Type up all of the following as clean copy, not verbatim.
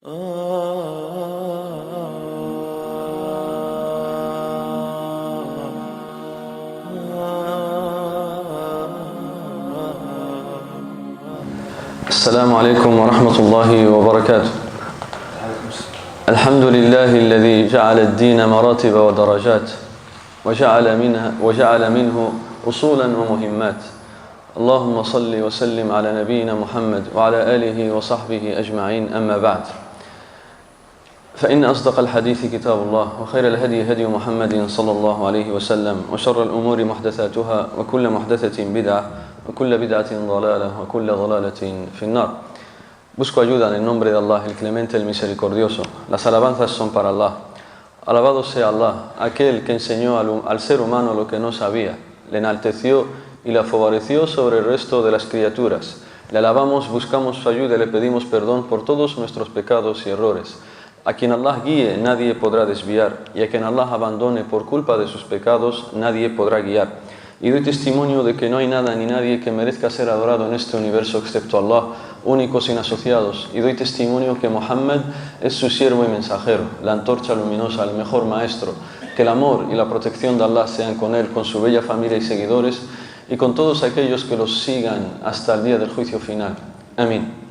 السلام عليكم ورحمة الله وبركاته. الحمد لله الذي جعل الدين مراتب ودرجات وجعل منه أصولا ومهمات. اللهم صل وسلم على نبينا محمد وعلى آله وصحبه أجمعين. أما بعد، فإن أصدق الحديث كتاب الله، وخير الهدي هدي محمد صلى الله عليه وسلم، وشر الأمور محدثاتها، وكل محدثة بدعة، وكل بدعة ضلالة، وكل ضلالة في النار. Busco ayuda en el nombre de Allah, el clemente, el misericordioso. Las alabanzas son para Allah. Alabado sea Allah, aquel que enseñó al ser humano lo que no sabía, le enalteció y le favoreció sobre el resto de las criaturas. Le alabamos, buscamos su ayuda y le pedimos perdón por todos nuestros pecados y errores. A quien Allah guíe, nadie podrá desviar, y a quien Allah abandone por culpa de sus pecados, nadie podrá guiar. Y doy testimonio de que no hay nada ni nadie que merezca ser adorado en este universo excepto Allah, único sin asociados. Y doy testimonio que Muhammad es su siervo y mensajero, la antorcha luminosa, el mejor maestro. Que el amor y la protección de Allah sean con él, con su bella familia y seguidores, y con todos aquellos que los sigan hasta el día del juicio final. Amén.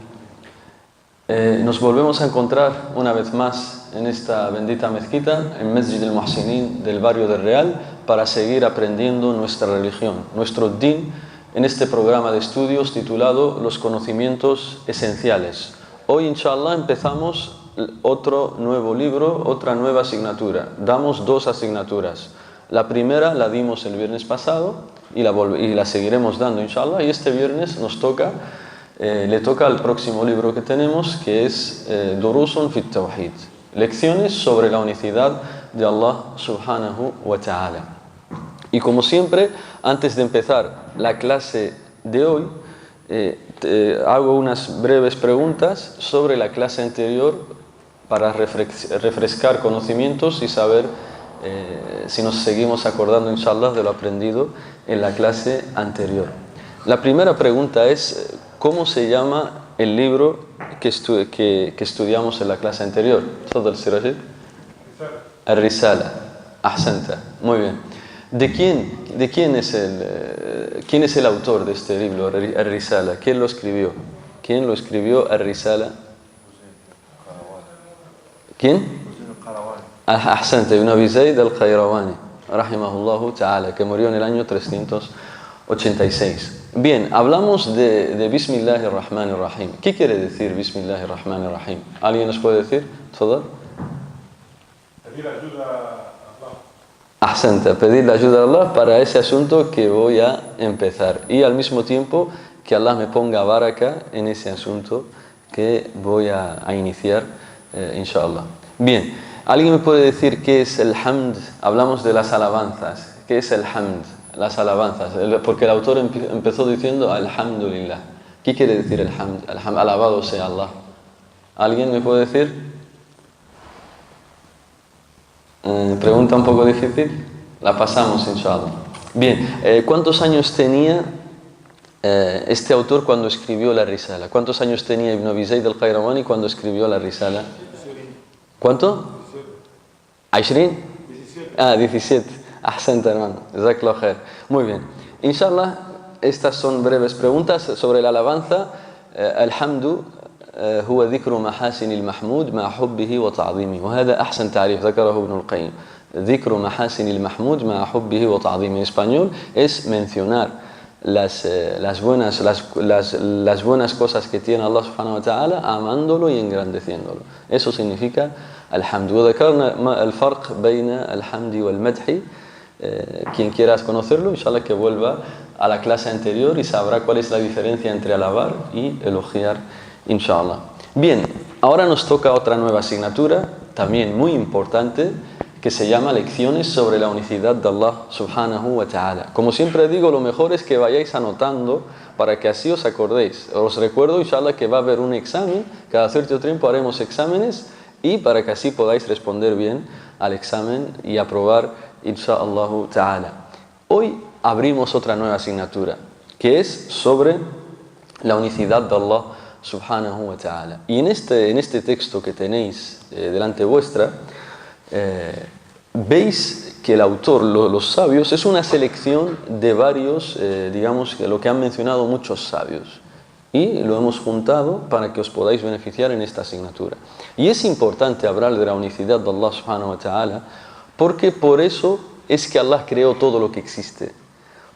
Nos volvemos a encontrar una vez más en esta bendita mezquita, en Masjid al-Muhsinin del barrio del Real, para seguir aprendiendo nuestra religión, nuestro din, en este programa de estudios titulado Los conocimientos esenciales. Hoy, inshallah, empezamos otro nuevo libro, otra nueva asignatura. Damos dos asignaturas. La primera la dimos el viernes pasado y la seguiremos dando, inshallah, y este viernes le toca al próximo libro que tenemos, que es Durusun fit Tawhid, lecciones sobre la unicidad de Allah subhanahu wa ta'ala. Y como siempre, antes de empezar la clase de hoy, hago unas breves preguntas sobre la clase anterior para refrescar conocimientos y saber si nos seguimos acordando, inshallah, de lo aprendido en la clase anterior. La primera pregunta es: ¿cómo se llama el libro que estudiamos en la clase anterior? ¿Tfadal, Sir Rashid? Ar-Risala. Ahsanta. Muy bien. ¿Quién es el autor de este libro, Ar-Risala? ¿Quién lo escribió? ¿Quién lo escribió, Ar-Risala? ¿Quién? Ahsanta, Ibn Abi Zayd al-Qayrawani, rahimahullahu ta'ala, que murió en el año 386. Bien, hablamos de Bismillahirrahmanirrahim. ¿Qué quiere decir Bismillahirrahmanirrahim? ¿Alguien nos puede decir? ¿Todo? Pedir ayuda a Allah. Ahsanta, pedir la ayuda a Allah para ese asunto que voy a empezar. Y al mismo tiempo que Allah me ponga baraka en ese asunto que voy a iniciar, inshallah. Bien, ¿alguien me puede decir qué es el hamd? Hablamos de las alabanzas. ¿Qué es el hamd? Las alabanzas, porque el autor empezó diciendo alhamdulillah. ¿Qué quiere decir el hamd? Alabado sea Allah. ¿Alguien me puede decir? Pregunta un poco difícil, la pasamos, inshallah. Bien, ¿cuántos años tenía este autor cuando escribió la Risala? ¿Cuántos años tenía Ibn Abi Zayd al-Qayrawani cuando escribió la Risala? ¿Cuánto? ¿20? 17. Ahsanta, hermano. Jazakallah khair. Muy bien. Inshallah, estas son breves preguntas sobre la alabanza. Alhamdu هو ذكر محاسن المحمود مع حبه وتعظيمه. وهذا أحسن تعريف ذكره ابن القيم. ذكر محاسن المحمود مع حبه وتعظيمه. En español es mencionar las buenas cosas que tiene Allah subhanahu wa ta'ala, amándolo y engrandeciéndolo. Eso significa الحمد. وذكرنا الفرق بين الحمد والمدح. Quien quiera conocerlo, inshallah, que vuelva a la clase anterior y sabrá cuál es la diferencia entre alabar y elogiar, inshallah. Bien, ahora nos toca otra nueva asignatura, también muy importante, que se llama Lecciones sobre la unicidad de Allah subhanahu wa ta'ala. Como siempre digo, lo mejor es que vayáis anotando para que así os acordéis. Os recuerdo, inshallah, que va a haber un examen, cada cierto tiempo haremos exámenes, y para que así podáis responder bien al examen y aprobar, inshallah ta'ala. Hoy abrimos otra nueva asignatura, que es sobre la unicidad de Allah subhanahu wa ta'ala. Y en este texto que tenéis delante vuestra, veis que el autor, los sabios, es una selección de varios, digamos, lo que han mencionado muchos sabios. Y lo hemos juntado para que os podáis beneficiar en esta asignatura. Y es importante hablar de la unicidad de Allah subhanahu wa ta'ala, porque por eso es que Allah creó todo lo que existe.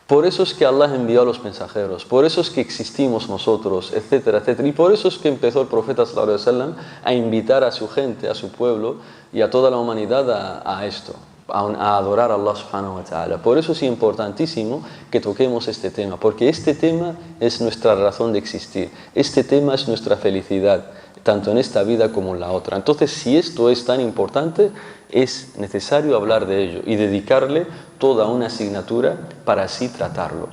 Por eso es que Allah envió a los mensajeros, por eso es que existimos nosotros, etcétera, etcétera. Y por eso es que empezó el profeta sallallahu alaihi wasallam a invitar a su gente, a su pueblo y a toda la humanidad a esto, a adorar a Allah subhanahu wa ta'ala. Por eso es importantísimo que toquemos este tema, porque este tema es nuestra razón de existir, este tema es nuestra felicidad, tanto en esta vida como en la otra. Entonces, si esto es tan importante, es necesario hablar de ello y dedicarle toda una asignatura para así tratarlo.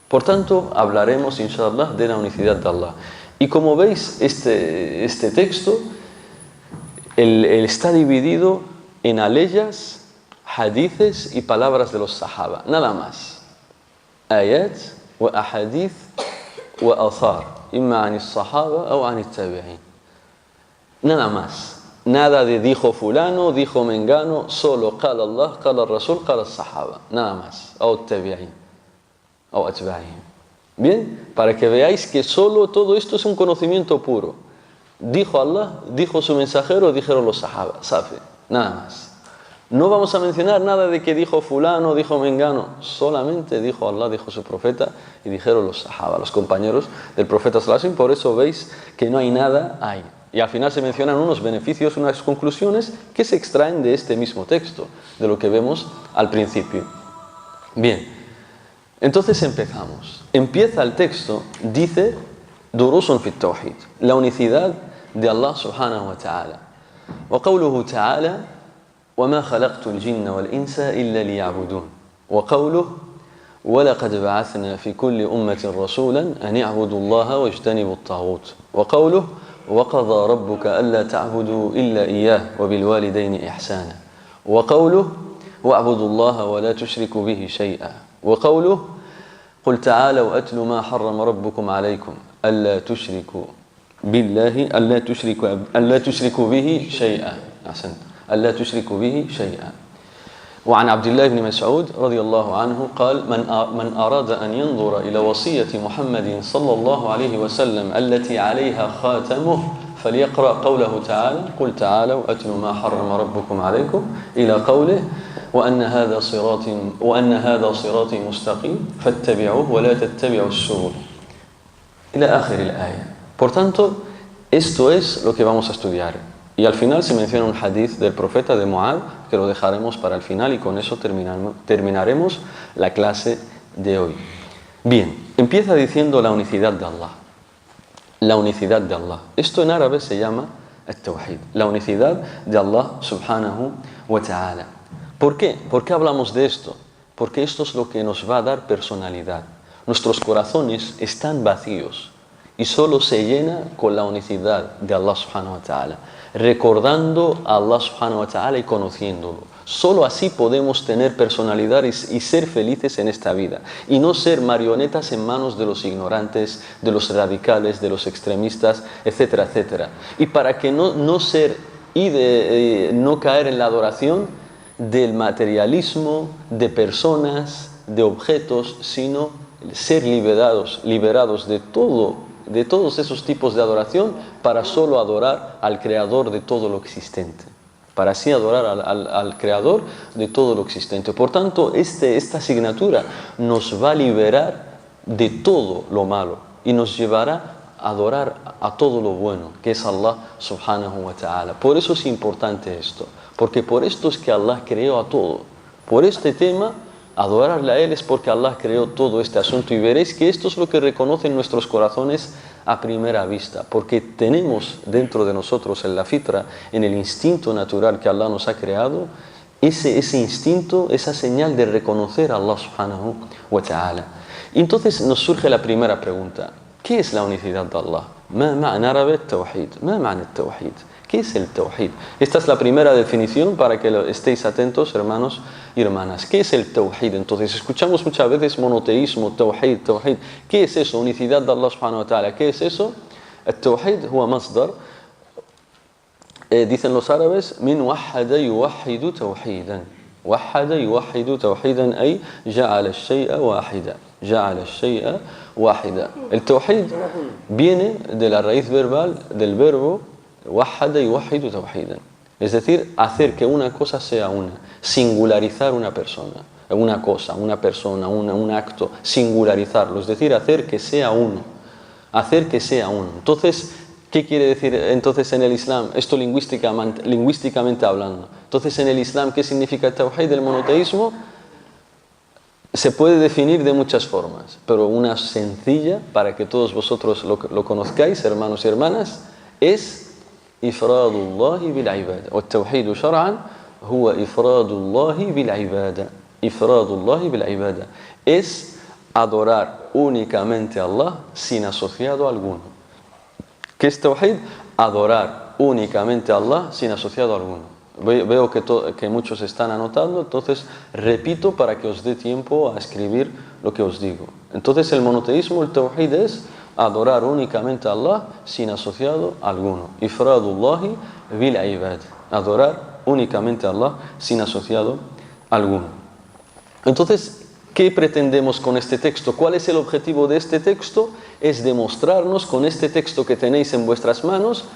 Por tanto, hablaremos, inshallah, de la unicidad de Allah. Y como veis, este texto está dividido en aleyas, hadithes y palabras de los sahaba, nada más. Ayat wa ahadith wa athar, imma ani sahaba o ani tabi'in. Nada más. Nada de dijo fulano, dijo mengano, solo qala Allah, qala Rasul, qala Sahaba. Nada más. O tabi'in. O atba'in. Bien, para que veáis que solo todo esto es un conocimiento puro. Dijo Allah, dijo su mensajero, dijeron los Sahaba. Safi. Nada más. No vamos a mencionar nada de que dijo fulano, dijo mengano. Solamente dijo Allah, dijo su profeta y dijeron los Sahaba, los compañeros del profeta sallallahu alaihi wasallam. Por eso veis que no hay nada ahí. Y al final se mencionan unos beneficios, unas conclusiones que se extraen de este mismo texto, de lo que vemos al principio. Bien, entonces empezamos. Empieza el texto, dice, Durusun fi Tawhid, la unicidad de Allah subhanahu wa ta'ala. Wa qawluhu ta'ala, وَمَا خَلَقْتُ الْجِنَّ وَالْإِنسَ إِلَّا لِيَعْبُدُونَ. وَقَوْلُهُ وَلَقَدْ بَعَثْنَا فِي كُلِّ أُمَّةٍ رَسُولًا أَنِ اعْبُدُوا اللَّهَ وَاجْتَنِبُوا الطَّاغُوتَ. وَقَوْلُهُ وَقَضَى رَبُّكَ أَلَّا تَعْبُدُوا إِلَّا إِيَّاهُ وَبِالْوَالِدَيْنِ إِحْسَانًا. وَقَوْلُهُ وَاعْبُدُوا اللَّهَ وَلَا تُشْرِكُوا بِهِ شَيْئًا. وَقَوْلُهُ قُلْ تَعَالَوْا أَتْلُوا مَا حَرَّمَ رَبُّكُمْ عَلَيْكُمْ أَلَّا تُشْرِكُوا به شيئا. أحسنت. ألا تشركوا به شيئا. وعن عبد الله بن مسعود رضي الله عنه قال من أراد أن ينظر إلى وصية محمد صلى الله عليه وسلم التي عليها خاتمه فليقرأ قوله تعالى قل تعالوا أتلوا ما حرم ربكم عليكم إلى قوله وأن هذا صراطي مستقيم فاتبعوه ولا تتبعوا السبل إلى آخر الآية. Por tanto, esto es lo que vamos a estudiar. Y al final se menciona un hadith del profeta de Mu'adh, que lo dejaremos para el final y con eso terminaremos la clase de hoy. Bien, empieza diciendo la unicidad de Allah. La unicidad de Allah. Esto en árabe se llama el-Tawhid, la unicidad de Allah subhanahu wa ta'ala. ¿Por qué? ¿Por qué hablamos de esto? Porque esto es lo que nos va a dar personalidad. Nuestros corazones están vacíos y solo se llena con la unicidad de Allah subhanahu wa ta'ala, recordando a Allah subhanahu wa ta'ala y conociéndolo. Solo así podemos tener personalidad y ser felices en esta vida y no ser marionetas en manos de los ignorantes, de los radicales, de los extremistas, etcétera, etcétera. Y para que no caer en la adoración del materialismo, de personas, de objetos, sino ser liberados de todos esos tipos de adoración para solo adorar al Creador de todo lo existente. Para así adorar al Creador de todo lo existente. Por tanto, esta asignatura nos va a liberar de todo lo malo y nos llevará a adorar a todo lo bueno, que es Allah subhanahu wa ta'ala. Por eso es importante esto, porque por esto es que Allah creó a todo. Por este tema, adorarle a Él es porque Allah creó todo este asunto y veréis que esto es lo que reconocen nuestros corazones a primera vista, porque tenemos dentro de nosotros en la fitra, en el instinto natural que Allah nos ha creado, ese instinto, esa señal de reconocer a Allah subhanahu wa ta'ala. Y entonces nos surge la primera pregunta: ¿qué es la unicidad de Allah? ¿Ma ma'na árabe el-Tawhid? ¿Ma ma'na el-Tawhid? ¿Qué es el Tawhid? Esta es la primera definición para que estéis atentos, hermanos y hermanas. ¿Qué es el Tawhid? Entonces, escuchamos muchas veces monoteísmo, Tawhid. ¿Qué es eso? Unicidad de Allah subhanahu wa ta'ala. ¿Qué es eso? التوحيد هو مصدر dicen los árabes من وحد يوحد توحيدا وحد يوحد توحيدا أي جعل الشيء واحدا جعل الشيء واحدا. El tawhid viene de la raíz verbal del verbo وحد يوحد توحيدا, es decir, hacer que una cosa sea una, singularizar una persona, una cosa, una persona, un acto, singularizarlo, es decir, hacer que sea uno, hacer que sea uno. Entonces, ¿qué quiere decir entonces en el Islam? Esto lingüísticamente hablando. Entonces, en el Islam, ¿qué significa el tawhid, el monoteísmo? Se puede definir de muchas formas, pero una sencilla, para que todos vosotros lo conozcáis, hermanos y hermanas, es إفراد الله بالعبادة. والتوحيد شرعا هو إفراد الله بالعبادة. إفراد الله بالعبادة es adorar únicamente a Allah sin asociado alguno. ¿Qué es tawhid? Adorar únicamente a Allah sin asociado alguno. Veo que muchos están anotando, entonces repito para que os dé tiempo a escribir lo que os digo. Entonces el monoteísmo, el tawhid es adorar únicamente a Allah sin asociado alguno. Ifradullahi bil ibad. Adorar únicamente a Allah sin asociado alguno. Entonces, ¿qué pretendemos con este texto? ¿Cuál es el objetivo de este texto? Es demostrarnos con este texto que tenéis en vuestras manos.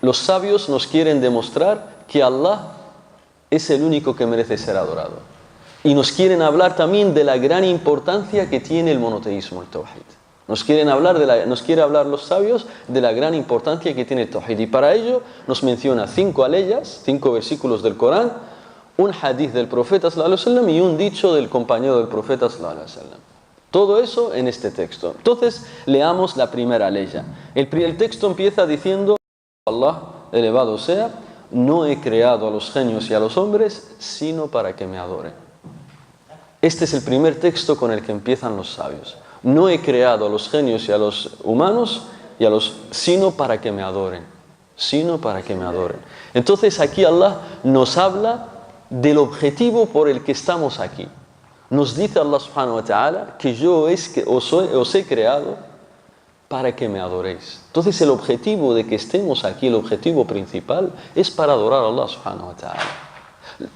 Los sabios nos quieren demostrar que Allah es el único que merece ser adorado. Y nos quieren hablar también de la gran importancia que tiene el monoteísmo, el tawhid. Nos quiere hablar los sabios de la gran importancia que tiene el tawhid. Y para ello nos menciona 5 aleyas, 5 versículos del Corán, un hadith del profeta sallallahu alaihi wasallam y un dicho del compañero del profeta sallallahu alaihi wasallam. Todo eso en este texto. Entonces, leamos la primera aleya. El texto empieza diciendo: Allah, elevado sea, no he creado a los genios y a los hombres, sino para que me adoren. Este es el primer texto con el que empiezan los sabios. No he creado a los genios y a los humanos, sino para que me adoren. Sino para que me adoren. Entonces aquí Allah nos habla del objetivo por el que estamos aquí. Nos dice Allah subhanahu wa ta'ala que yo os he creado para que me adoréis. Entonces el objetivo de que estemos aquí, el objetivo principal, es para adorar a Allah subhanahu wa ta'ala.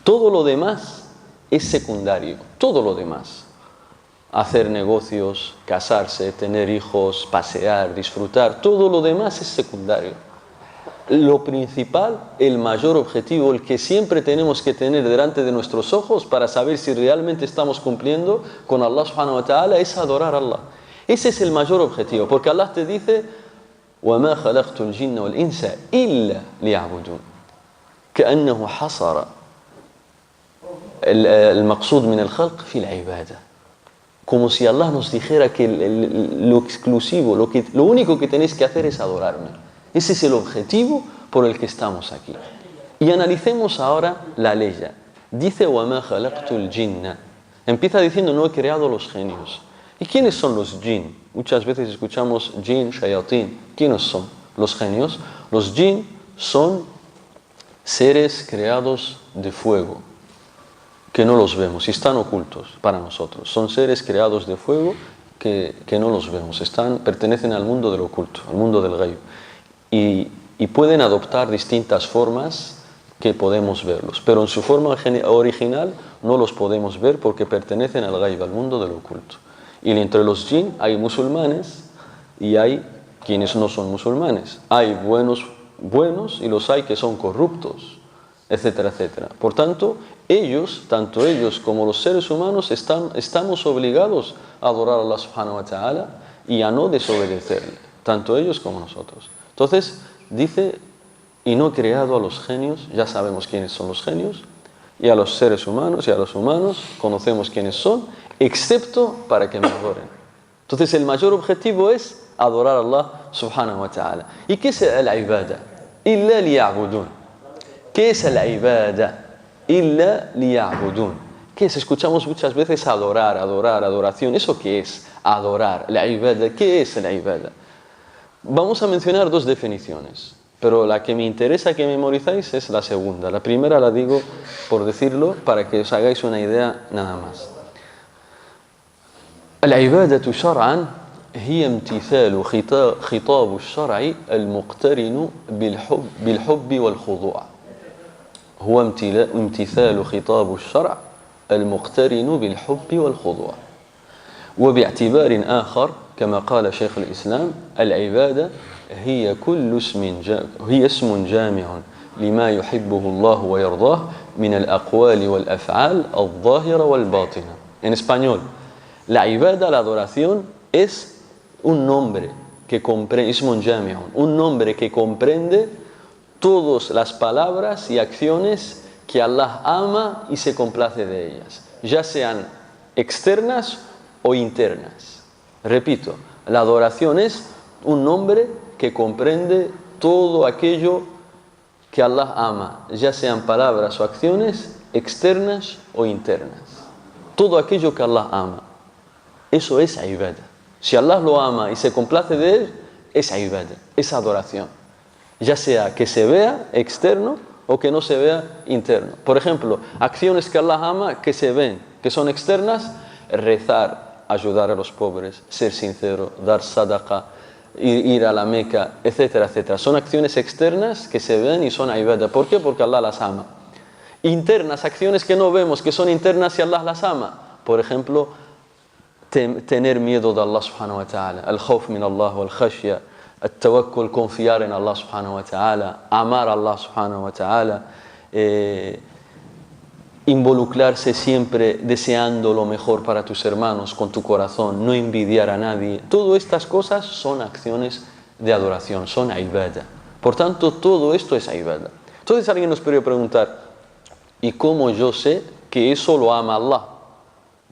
Todo lo demás es secundario, todo lo demás. Hacer negocios, casarse, tener hijos, pasear, disfrutar, todo lo demás es secundario. Lo principal, el mayor objetivo, el que siempre tenemos que tener delante de nuestros ojos para saber si realmente estamos cumpliendo con Allah subhanahu wa ta'ala, es adorar a Allah. Ese es el mayor objetivo, porque Allah te dice: وَمَا خَلَقْتُ الْجِنَّ وَالْإِنسَ إِلَّا لِيَعْبُدُونَ كأنه حصر المقصود من الخلق في العبادة. Como si Allah nos dijera que lo exclusivo, lo único que tenéis que hacer es adorarme. Ese es el objetivo por el que estamos aquí. Y analicemos ahora la leya. Dice: وَمَا خَلَقْتُ الْجِنَّ. Empieza diciendo: no he creado los genios. ¿Y quiénes son los jinn? Muchas veces escuchamos jinn, shayatín. ¿Quiénes son los genios? Los jinn son seres creados de fuego, que no los vemos y están ocultos para nosotros. Son seres creados de fuego que no los vemos, pertenecen al mundo del oculto, al mundo del ghaib. Y pueden adoptar distintas formas que podemos verlos, pero en su forma original no los podemos ver porque pertenecen al ghaib, al mundo del oculto. Y entre los jinn hay musulmanes y hay quienes no son musulmanes. Hay buenos y los hay que son corruptos, etcétera, etcétera. Por tanto, tanto ellos como los seres humanos, estamos obligados a adorar a Allah subhanahu wa ta'ala y a no desobedecerle, tanto ellos como nosotros. Entonces, dice: y no he creado a los genios, ya sabemos quiénes son los genios, y a los seres humanos y a los humanos conocemos quiénes son, excepto para que me adoren. Entonces, el mayor objetivo es adorar a Allah subhanahu wa ta'ala. ¿Y qué es la ibada? Illa liya'budun. ¿Qué es la ibada? Illa liya'budun. ¿Qué es? Escuchamos muchas veces adoración. ¿Eso qué es? Adorar. La ibada. ¿Qué es la ibada? Vamos a mencionar 2 definiciones, pero la que me interesa que memorizáis es la segunda. La primera la digo por decirlo para que os hagáis una idea nada más. La ibadatu shar'an هي امتثال خطاب الشرع المقترن بالحب والخضوع. هو امتثال خطاب الشرع المقترن بالحب والخضوع. وباعتبار آخر كما قال شيخ الإسلام العبادة هي اسم جامع لما يحبه الله ويرضاه من الأقوال والأفعال الظاهرة والباطنة. En español, la ibada, la adoración, es un nombre que comprende, un nombre que comprende todas las palabras y acciones que Allah ama y se complace de ellas, ya sean externas o internas. Repito, la adoración es un nombre que comprende todo aquello que Allah ama, ya sean palabras o acciones externas o internas. Todo aquello que Allah ama, eso es ibadah. Si Allah lo ama y se complace de él, es ibadah, es adoración. Ya sea que se vea externo o que no se vea interno. Por ejemplo, acciones que Allah ama que se ven, que son externas: rezar, ayudar a los pobres, ser sincero, dar sadaqa, ir a la Meca, etcétera, etcétera. Son acciones externas que se ven y son ibadah. ¿Por qué? Porque Allah las ama. Internas, acciones que no vemos, que son internas y Allah las ama. Por ejemplo, tener miedo de Allah subhanahu wa ta'ala, el khawf min Allah wal khashya, el tawakkul, confiar en Allah subhanahu wa ta'ala, amar a Allah subhanahu wa ta'ala, involucrarse siempre deseando lo mejor para tus hermanos con tu corazón, no envidiar a nadie. Todas estas cosas son acciones de adoración, son ibadah. Por tanto, todo esto es ibadah. Entonces alguien nos podría preguntar: ¿y cómo yo sé que eso lo ama Allah?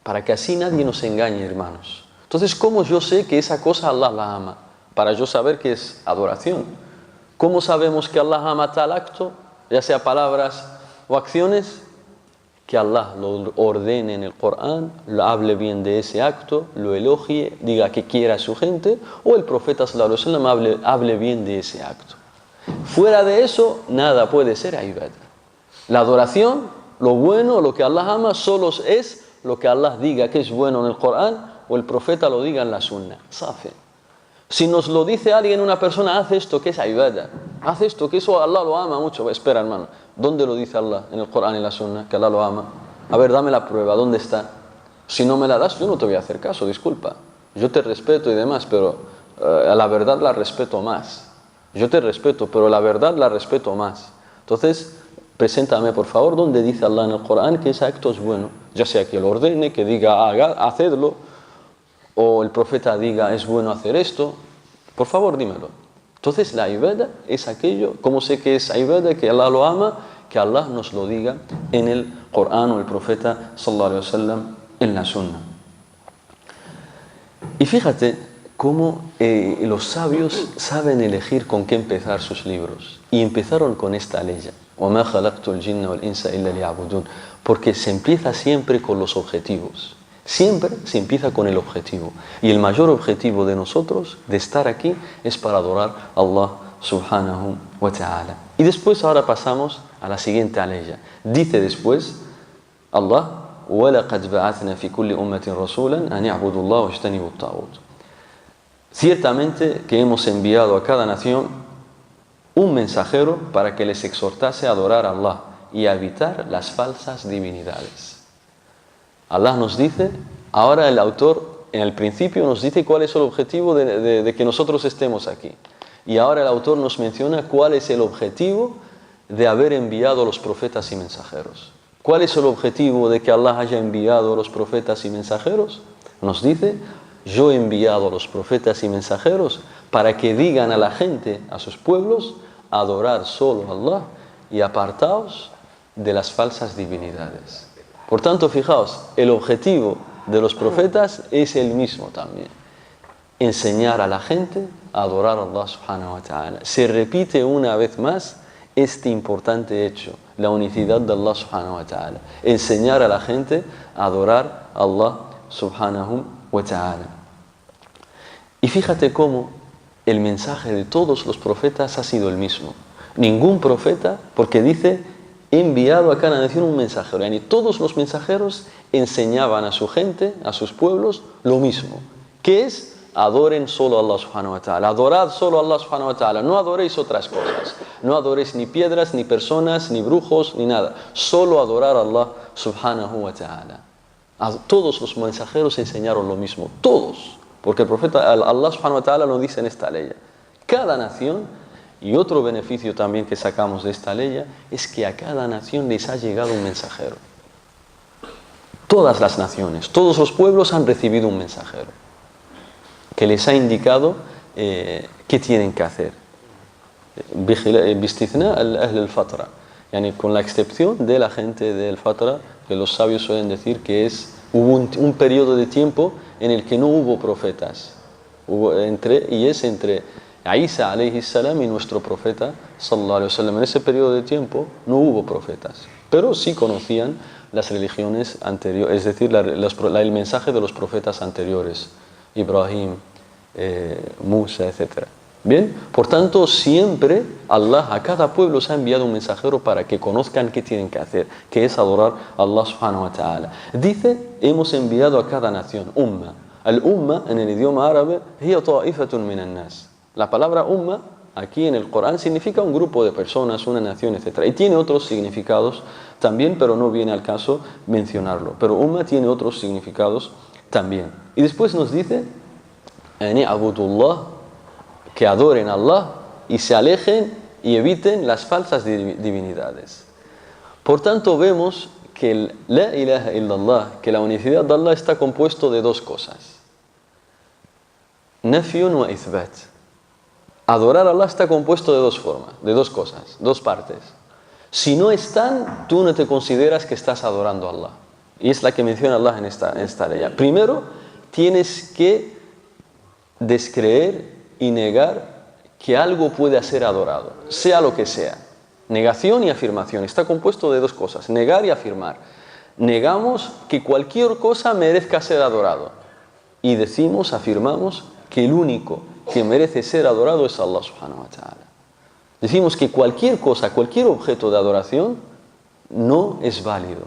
Para que así nadie nos engañe, hermanos. Entonces, ¿cómo yo sé que esa cosa Allah la ama? Para yo saber que es adoración. ¿Cómo sabemos que Allah ama tal acto, ya sea palabras o acciones? Que Allah lo ordene en el Corán, lo hable bien de ese acto, lo elogie, diga que quiera a su gente, o el profeta sallallahu alaihi wasallam hable bien de ese acto. Fuera de eso, nada puede ser ibadah. La adoración, lo bueno, lo que Allah ama, solo es lo que Allah diga que es bueno en el Corán o el profeta lo diga en la Sunna. Safi. Si nos lo dice alguien, una persona, haz esto, que es ibadah, haz esto, que eso Allah lo ama mucho. Espera, hermano, ¿dónde lo dice Allah en el Corán y en la Sunna, que Allah lo ama? A ver, dame la prueba, ¿dónde está? Si no me la das, yo no te voy a hacer caso, disculpa. Yo te respeto y demás, pero a la verdad la respeto más. Yo te respeto, pero la verdad la respeto más. Entonces, preséntame, por favor, dónde dice Allah en el Corán que ese acto es bueno. Ya sea que lo ordene, que diga, hacedlo, o el profeta diga, es bueno hacer esto. Por favor, dímelo. Entonces, la ibadah es aquello, ¿cómo sé que es ibadah, que Allah lo ama? Que Allah nos lo diga en el Corán o el profeta sallallahu alaihi wasallam en la Sunna. Y fíjate cómo los sabios saben elegir con qué empezar sus libros. Y empezaron con esta ley: وَمَا خَلَقْتُ الْجِنَّ وَالْإِنسَ إِلَّا لِيَعْبُدُونَ. Porque se empieza siempre con los objetivos. Siempre se empieza con el objetivo. Y el mayor objetivo de nosotros, de estar aquí, es para adorar a Allah subhanahu wa ta'ala. Y después ahora pasamos a la siguiente aleya. Dice después Allah: وَلَقَدْ بَعَثْنَا فِي كُلِّ أُمَّةٍ رَسُولًا أَنْ يَعْبُدُوا اللَّهَ وَاجْتَنِبُوا الطَّاغُوتَ. Ciertamente que hemos enviado a cada nación un mensajero para que les exhortase a adorar a Allah y a evitar las falsas divinidades. Allah nos dice, ahora el autor en el principio nos dice cuál es el objetivo de que nosotros estemos aquí. Y ahora el autor nos menciona cuál es el objetivo de haber enviado a los profetas y mensajeros. ¿Cuál es el objetivo de que Allah haya enviado a los profetas y mensajeros? Nos dice: yo he enviado a los profetas y mensajeros para que digan a la gente, a sus pueblos, adorar solo a Allah y apartaos de las falsas divinidades. Por tanto, fijaos, el objetivo de los profetas es el mismo también: enseñar a la gente a adorar a Allah subhanahu wa ta'ala. Se repite una vez más este importante hecho, la unicidad de Allah subhanahu wa ta'ala. Enseñar a la gente a adorar a Allah subhanahu wa ta'ala. Y fíjate cómo el mensaje de todos los profetas ha sido el mismo. Ningún profeta, porque dice: he enviado a cada nación un mensajero. Y todos los mensajeros enseñaban a su gente, a sus pueblos, lo mismo, que es adoren solo a Allah subhanahu wa ta'ala. Adorad solo a Allah subhanahu wa ta'ala. No adoréis otras cosas. No adoréis ni piedras, ni personas, ni brujos, ni nada. Solo adorar a Allah subhanahu wa ta'ala. Todos los mensajeros enseñaron lo mismo. Todos. Porque el profeta Allah subhanahu wa ta'ala lo dice en esta ley. Cada nación, y otro beneficio también que sacamos de esta ley, es que a cada nación les ha llegado un mensajero. Todas las naciones, todos los pueblos han recibido un mensajero que les ha indicado qué tienen que hacer. Bistithna al-ahl al-fatra, con la excepción de la gente del fatra, que los sabios suelen decir que hubo un periodo de tiempo en el que no hubo profetas. Es entre Isa alayhi salam y nuestro profeta sallallahu alayhi wa sallam. En ese periodo de tiempo no hubo profetas, pero sí conocían las religiones anteriores, es decir, el mensaje de los profetas anteriores, Ibrahim, Musa, etc. Bien, por tanto, siempre Allah a cada pueblo se ha enviado un mensajero para que conozcan qué tienen que hacer, que es adorar a Allah subhanahu wa ta'ala. Dice, hemos enviado a cada nación, umma. Al-umma en el idioma árabe, hiya ta'ifatun minan nas. La palabra umma aquí en el Corán significa un grupo de personas, una nación, etc. Y tiene otros significados también, pero no viene al caso mencionarlo. Pero umma tiene otros significados también. Y después nos dice, que adoren a Allah y se alejen y eviten las falsas divinidades. Por tanto, vemos que la ilaha illallah, que la unicidad de Allah está compuesto de dos cosas. Nafyun wa ithbat. Adorar a Allah está compuesto de dos formas, de dos cosas, dos partes. Si no están, tú no te consideras que estás adorando a Allah. Y es la que menciona Allah en esta ley. Primero, tienes que descreer y negar que algo puede ser adorado, sea lo que sea. Negación y afirmación. Está compuesto de dos cosas, negar y afirmar. Negamos que cualquier cosa merezca ser adorado. Y decimos, afirmamos, que el único que merece ser adorado es Allah subhanahu wa ta'ala. Decimos que cualquier cosa, cualquier objeto de adoración no es válido.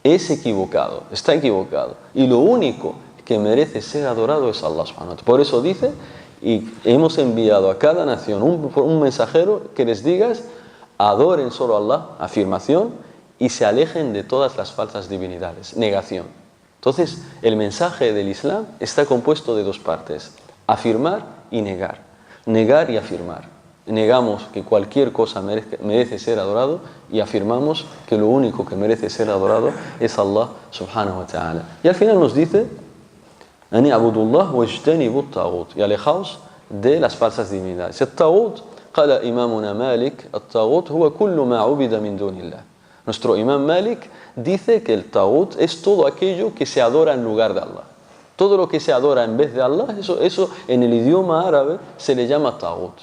Es equivocado, está equivocado. Y lo único que merece ser adorado es Allah subhanahu wa ta'ala. Por eso dice, y hemos enviado a cada nación un mensajero que les digas, adoren solo a Allah, afirmación, y se alejen de todas las falsas divinidades, negación. Entonces, el mensaje del Islam está compuesto de dos partes, afirmar y negar. Negar y afirmar. Negamos que cualquier cosa merece ser adorado y afirmamos que lo único que merece ser adorado es Allah subhanahu wa ta'ala. Y al final nos dice, Ani abudullah wa ijtanibu at-taghut, y alejaos de las falsas divinidades. At-taghut, qala imamuna Malik, at-taghut huwa kullu ma ubida min dunillah. Nuestro imam Malik dice que el taghut es todo aquello que se adora en lugar de Allah. Todo lo que se adora en vez de Allah, eso en el idioma árabe se le llama taghut.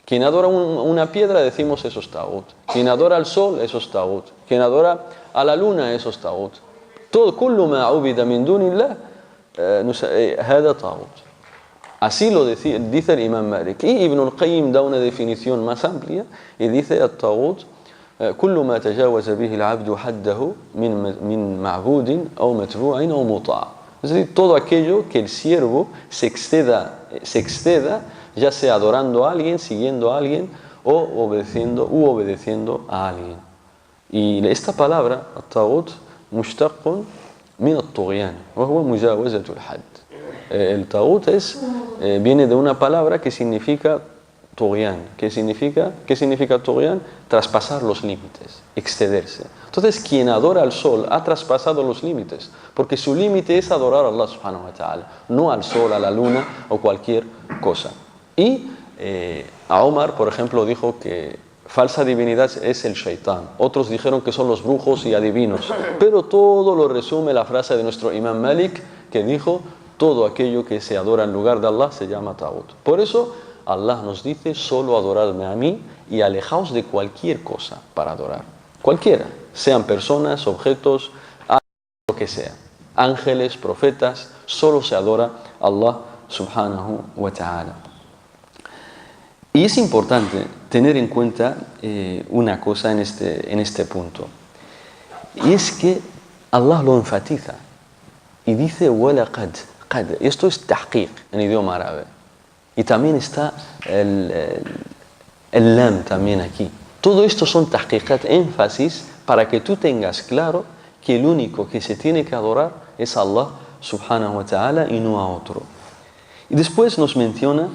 Quien adora una piedra decimos eso es taghut. Quien adora al sol, eso es taghut. Quien adora a la luna, eso es taghut. Todo, kullu ma ubida min dunillah, hada taghut. Así lo dice el imam Malik. Y Ibn al-Qayyim da una definición más amplia y dice at-taghut كل ما تجاوز به العبد حده من معبود أو متبوع أو مطاع. Es decir, todo aquello que el siervo se exceda, ya sea adorando a alguien, siguiendo a alguien o obedeciendo a alguien. Y esta palabra, الطاغوت, مشتق من الطغيان وهو مجاوزة الحد. El taghut viene de una palabra que significa Tughyan. ¿Qué significa Tughyan? Traspasar los límites, excederse. Entonces, quien adora al sol ha traspasado los límites, porque su límite es adorar a Allah subhanahu wa ta'ala, no al sol, a la luna o cualquier cosa. Y a Omar, por ejemplo, dijo que falsa divinidad es el shaitán. Otros dijeron que son los brujos y adivinos. Pero todo lo resume la frase de nuestro imam Malik, que dijo, todo aquello que se adora en lugar de Allah se llama taghut. Por eso, Allah nos dice, solo adoradme a mí y alejaos de cualquier cosa para adorar. Cualquiera, sean personas, objetos, lo que sea. Ángeles, profetas, solo se adora a Allah subhanahu wa ta'ala. Y es importante tener en cuenta una cosa en este punto. Y es que Allah lo enfatiza y dice, وَلَقَدْ qadr. Esto es tahqiq en idioma árabe. Y también está el lam también aquí. Todo esto son tahqiqat, énfasis, para que tú tengas claro que el único que se tiene que adorar es Allah subhanahu wa ta'ala y no a otro. Y después nos menciona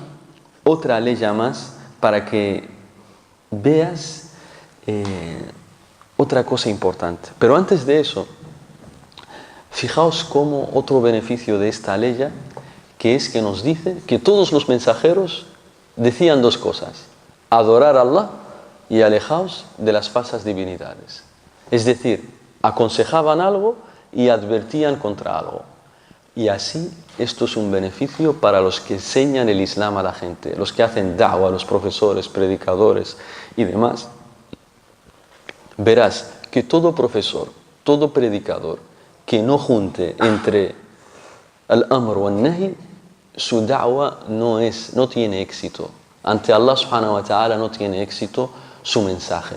otra ley más para que veas otra cosa importante. Pero antes de eso, fijaos cómo otro beneficio de esta ley, que es que nos dice que todos los mensajeros decían dos cosas: adorar a Allah y alejaos de las falsas divinidades. Es decir, aconsejaban algo y advertían contra algo. Y así esto es un beneficio para los que enseñan el Islam a la gente, los que hacen da'wah, los profesores, predicadores y demás. Verás que todo profesor, todo predicador que no junte entre el amr y el nahi, su da'wah no tiene éxito. Ante Allah subhanahu wa ta'ala no tiene éxito su mensaje.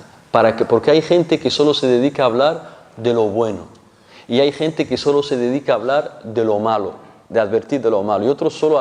Porque hay gente que solo se dedica a hablar de lo bueno. Y hay gente que solo se dedica a hablar de lo malo, de advertir de lo malo. Y otros solo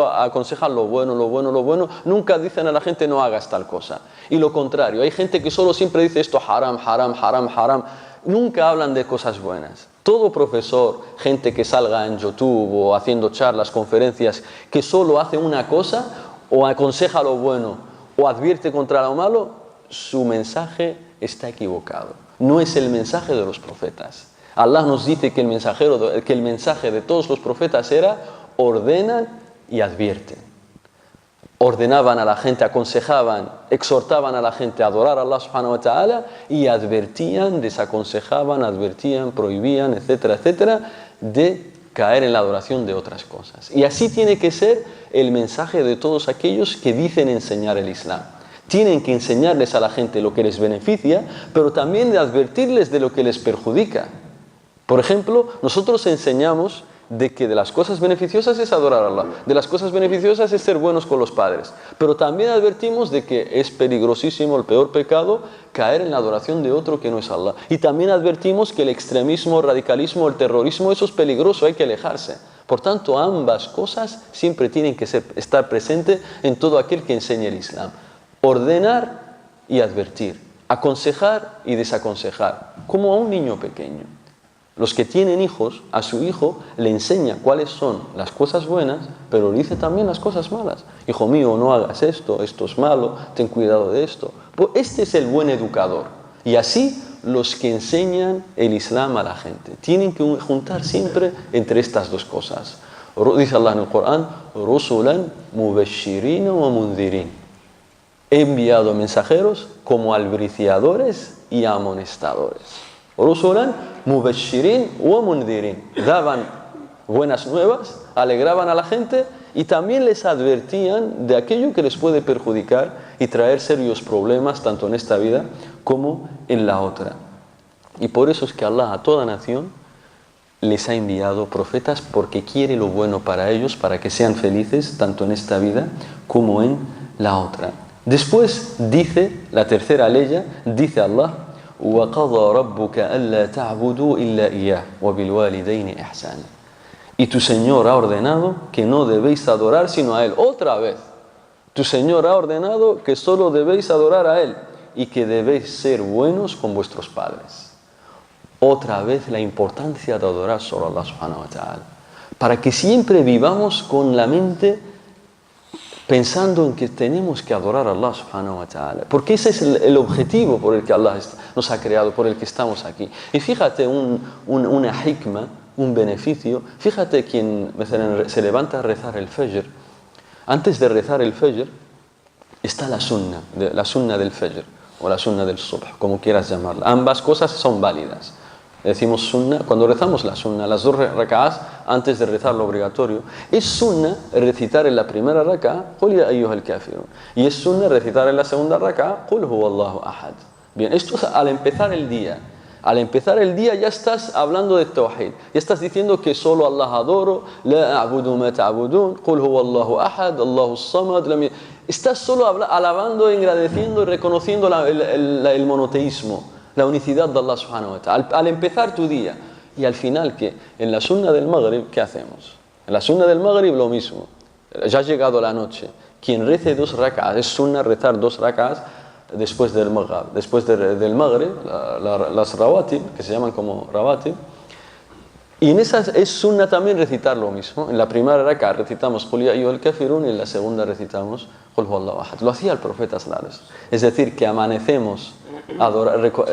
aconsejan lo bueno, lo bueno, lo bueno. Nunca dicen a la gente no hagas tal cosa. Y lo contrario, hay gente que solo siempre dice esto haram, haram, haram, haram. Nunca hablan de cosas buenas. Todo profesor, gente que salga en YouTube o haciendo charlas, conferencias, que solo hace una cosa, o aconseja lo bueno, o advierte contra lo malo, su mensaje está equivocado. No es el mensaje de los profetas. Allah nos dice que el mensaje de todos los profetas era: ordenan y advierten. Ordenaban a la gente, aconsejaban, exhortaban a la gente a adorar a Allah subhanahu wa ta'ala, y advertían, desaconsejaban, advertían, prohibían, etcétera, etcétera, de caer en la adoración de otras cosas. Y así tiene que ser el mensaje de todos aquellos que dicen enseñar el Islam. Tienen que enseñarles a la gente lo que les beneficia, pero también de advertirles de lo que les perjudica. Por ejemplo, nosotros enseñamos de que de las cosas beneficiosas es adorar a Allah, de las cosas beneficiosas es ser buenos con los padres, pero también advertimos de que es peligrosísimo, el peor pecado, caer en la adoración de otro que no es Allah. Y también advertimos que el extremismo, el radicalismo, el terrorismo, eso es peligroso, hay que alejarse. Por tanto, ambas cosas siempre tienen que estar presentes en todo aquel que enseñe el Islam. Ordenar y advertir, aconsejar y desaconsejar, como a un niño pequeño. Los que tienen hijos, a su hijo le enseña cuáles son las cosas buenas, pero le dice también las cosas malas. Hijo mío, no hagas esto, esto es malo, ten cuidado de esto. Pues este es el buen educador. Y así los que enseñan el Islam a la gente tienen que juntar siempre entre estas dos cosas. Dice Allah en el Corán: rusulan mubashirin wa mundhirin. He enviado mensajeros como albriciadores y amonestadores. Rusulan mubashirin wa mundhirin. Daban buenas nuevas, alegraban a la gente y también les advertían de aquello que les puede perjudicar y traer serios problemas tanto en esta vida como en la otra. Y por eso es que Allah a toda nación les ha enviado profetas, porque quiere lo bueno para ellos, para que sean felices tanto en esta vida como en la otra. Después dice la tercera ley, dice Allah: وَقَضَى رَبُّكَ أَلَّا تَعْبُدُوا إِلَّا إِيَّاهُ وَبِالْوَالِدَيْنِ إِحْسَانًا. Y tu Señor ha ordenado que no debéis adorar sino a Él. Otra vez, tu Señor ha ordenado que solo debéis adorar a Él y que debéis ser buenos con vuestros padres. Otra vez la importancia de adorar solo a Allah subhanahu wa ta'ala, para que siempre vivamos con la mente pensando en que tenemos que adorar a Allah subhanahu wa ta'ala, porque ese es el objetivo por el que Allah nos ha creado, por el que estamos aquí. Y fíjate una hikma, un beneficio. Fíjate quien se levanta a rezar el Fajr. Antes de rezar el Fajr está la sunna del Fajr o la sunna del Subh, como quieras llamarla. Ambas cosas son válidas. Decimos sunna cuando rezamos la sunna, las dos rak'ahs antes de rezar lo obligatorio. Es sunna recitar en la primera rak'ah Qul ya ayyuhal kafirun, y es sunna recitar en la segunda rak'ah Qul huwallahu ahad. Bien, esto es al empezar el día. Al empezar el día ya estás hablando de tawhid, ya estás diciendo que solo Allah adoro, la a'budu ma ta'budun, Qul huwallahu ahad, Allahu samad. Estás solo alabando, agradeciendo y reconociendo el monoteísmo, la unicidad de Allah subhanahu wa ta'ala al empezar tu día. Y al final, ¿qué? En la sunna del Maghrib, ¿qué hacemos? En la sunna del Maghrib lo mismo. Ya ha llegado la noche. Quien rece 2 rak'ahs, es sunna rezar 2 rak'ahs después del Maghrib. Después del Maghrib, las rawatib, que se llaman como rawatib. Y en esas es sunna también recitar lo mismo. En la primera rak'a recitamos Qul ya ayyuhal kafirun y en la segunda recitamos Qul huwallahu ahad. Lo hacía el profeta sallallahu alaihi wasallam. Es decir, que amanecemos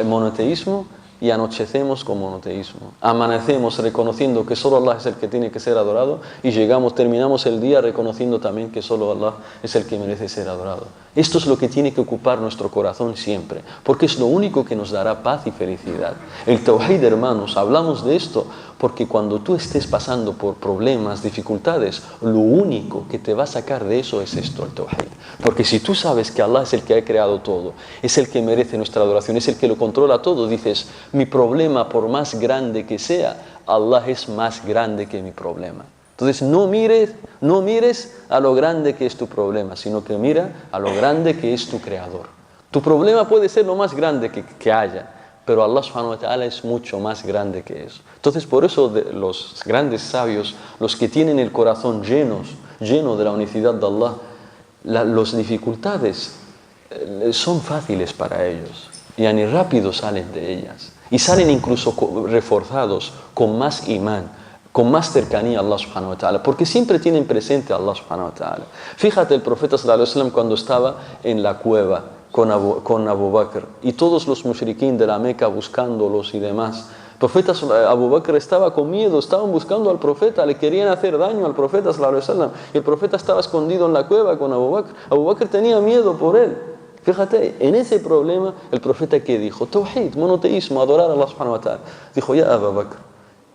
monoteísmo y anochecemos con monoteísmo. Amanecemos reconociendo que solo Allah es el que tiene que ser adorado y terminamos el día reconociendo también que solo Allah es el que merece ser adorado. Esto es lo que tiene que ocupar nuestro corazón siempre, porque es lo único que nos dará paz y felicidad. El Tawhid, hermanos, hablamos de esto porque cuando tú estés pasando por problemas, dificultades, lo único que te va a sacar de eso es esto, el Tawhid. Porque si tú sabes que Allah es el que ha creado todo, es el que merece nuestra adoración, es el que lo controla todo, dices, mi problema, por más grande que sea, Allah es más grande que mi problema. Entonces no mires a lo grande que es tu problema, sino que mira a lo grande que es tu creador. Tu problema puede ser lo más grande que haya, pero Allah subhanahu wa ta'ala es mucho más grande que eso. Entonces por eso los grandes sabios, los que tienen el corazón lleno de la unicidad de Allah, las dificultades son fáciles para ellos, y rápido salen de ellas. Y salen incluso reforzados, con más imán, con más cercanía a Allah subhanahu wa ta'ala, porque siempre tienen presente a Allah subhanahu wa ta'ala. Fíjate el profeta sallallahu alaihi wasallam cuando estaba en la cueva con Abu Bakr y todos los mushriquín de la Meca buscándolos y demás. El profeta Abu Bakr estaba con miedo, estaban buscando al profeta, le querían hacer daño al profeta sallallahu alaihi wasallam, y el profeta estaba escondido en la cueva con Abu Bakr. Abu Bakr tenía miedo por él. Fíjate, en ese problema el profeta que dijo, Tawhid, monoteísmo, adorar a Allah subhanahu wa ta'ala. Dijo, ya Abu Bakr,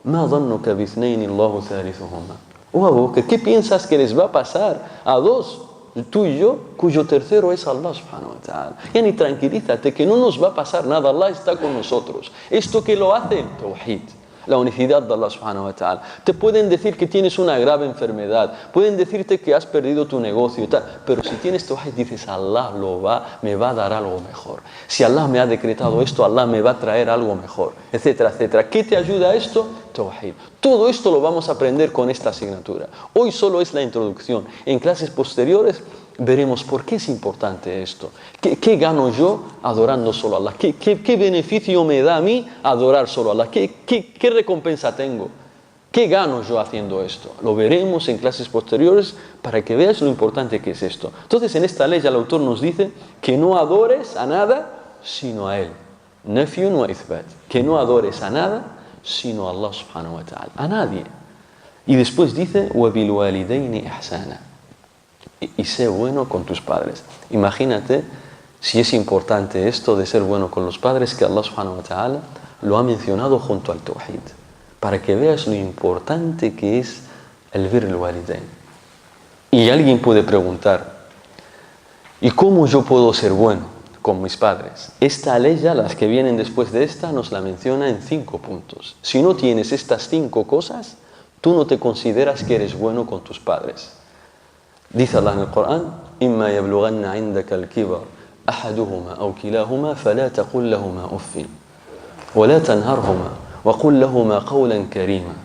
ma dhannuka bithnayn Allahu thalithuhuma. Oh Abu Bakr, ¿qué piensas que les va a pasar a 2, tú y yo, cuyo tercero es Allah subhanahu wa ta'ala? Ya ni tranquilízate, que no nos va a pasar nada, Allah está con nosotros. Esto que lo hace, Tawhid, la unicidad de Allah subhanahu wa ta'ala. Te pueden decir que tienes una grave enfermedad, pueden decirte que has perdido tu negocio y tal, pero si tienes Tawhid dices, Allah me va a dar algo mejor. Si Allah me ha decretado esto, Allah me va a traer algo mejor, etcétera, etcétera. ¿Qué te ayuda a esto? Tawhid. Todo esto lo vamos a aprender con esta asignatura. Hoy solo es la introducción. En clases posteriores veremos por qué es importante esto. ¿Qué gano yo adorando solo a Allah? ¿Qué beneficio me da a mí adorar solo a Allah? ¿Qué recompensa tengo? ¿Qué gano yo haciendo esto? Lo veremos en clases posteriores para que veas lo importante que es esto. Entonces, en esta ley el autor nos dice que no adores a nada sino a Él. Nafyun wa ithbat. Que no adores a nada sino a Allah subhanahu wa ta'ala. A nadie. Y después dice, wa bil walidayni ihsana. Y sé bueno con tus padres. Imagínate si es importante esto de ser bueno con los padres, que Allah subhanahu wa ta'ala lo ha mencionado junto al Tawhid, para que veas lo importante que es el birr al-walidain. Y alguien puede preguntar, ¿y cómo yo puedo ser bueno con mis padres? Esta ley, ya las que vienen después de esta, nos la menciona en 5 puntos. Si no tienes estas 5 cosas, tú no te consideras que eres bueno con tus padres. Dice Allah en el Corán, إِمَّا يَبْلُغَنَّ عِنْدَكَ الْكِبَرَ أَحَدُهُمَا أَوْ كِلَاهُمَا فَلَا تَقُلْ لَهُمَا أُفٍّ وَلَا تَنْهَرْهُمَا وَقُلْ لَهُمَا قَوْلًا كَرِيمًا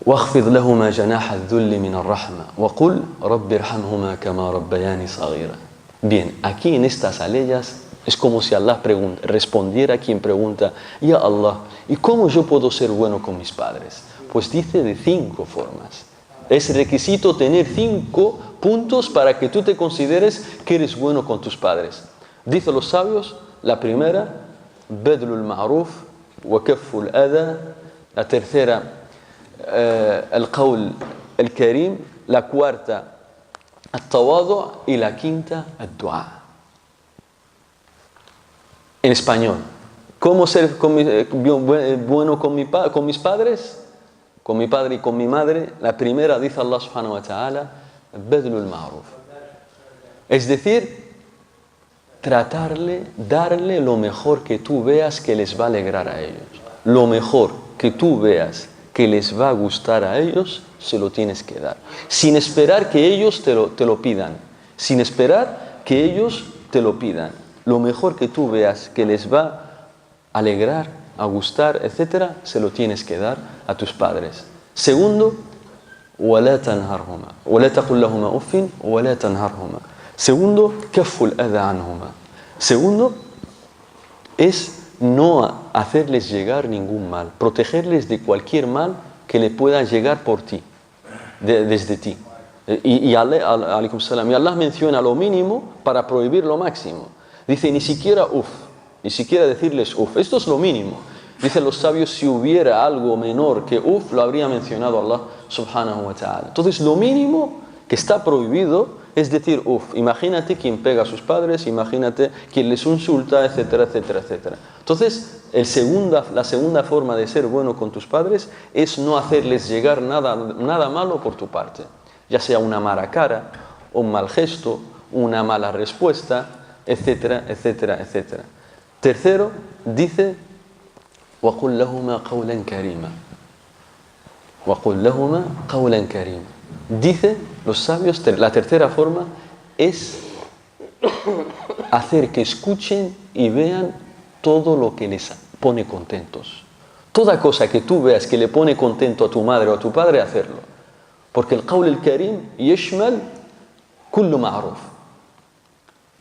وَاخْفِضْ لَهُمَا جَنَاحَ الذُّلِّ مِنَ الرَّحْمَةِ وَقُلْ رَبِّ ارْحَمْهُمَا كَمَا رَبَّيَانِي صَغِيرًا. Bien, aquí en estas aleyas es como si Allah respondiera a quien pregunta, ya Allah, ¿y cómo yo puedo ser bueno con mis padres? Pues dice de 5 formas. Es requisito tener 5 puntos para que tú te consideres que eres bueno con tus padres. Dicen los sabios, la primera, badlul ma'ruf wa kafful adha. La tercera, el qawl el karim. La cuarta, el tawadu. Y la quinta, el dua. En español, ¿cómo ser bueno con mis padres? Con mi padre y con mi madre. La primera, dice Allah subhanahu wa ta'ala, badlul ma'ruf. Es decir, darle lo mejor que tú veas que les va a alegrar a ellos. Lo mejor que tú veas que les va a gustar a ellos, se lo tienes que dar. Sin esperar que ellos te lo pidan. Sin esperar que ellos te lo pidan. Lo mejor que tú veas que les va a alegrar, a gustar, etcétera, se lo tienes que dar a tus padres. Segundo, ولا تنهرهما ولا تقل لهما أف ولا تنهرهما. Segundo, كف الأذى عنهما. Segundo, es no hacerles llegar ningún mal, protegerles de cualquier mal que le pueda llegar por ti, desde ti. Y Allah menciona lo mínimo para prohibir lo máximo. Dice, ni siquiera ni siquiera decirles esto es lo mínimo. Dicen los sabios, si hubiera algo menor que lo habría mencionado Allah subhanahu wa ta'ala. Entonces lo mínimo que está prohibido es decir imagínate quien pega a sus padres, imagínate quien les insulta, etcétera, etcétera, etcétera. Entonces la segunda forma de ser bueno con tus padres es no hacerles llegar nada malo por tu parte, ya sea una mala cara, un mal gesto, una mala respuesta, etcétera, etcétera, etcétera. Tercero, dice وَقُلْ لَهُمَا قَوْلًا كَرِيمًا. وَقُلْ لَهُمَا قَوْلًا كَرِيمًا. Dice los sabios, la tercera forma es hacer que escuchen y vean todo lo que les pone contentos. Toda cosa que tú veas que le pone contento a tu madre o a tu padre, hacerlo. Porque el qawl al-karim yashmal kullu ma'ruf.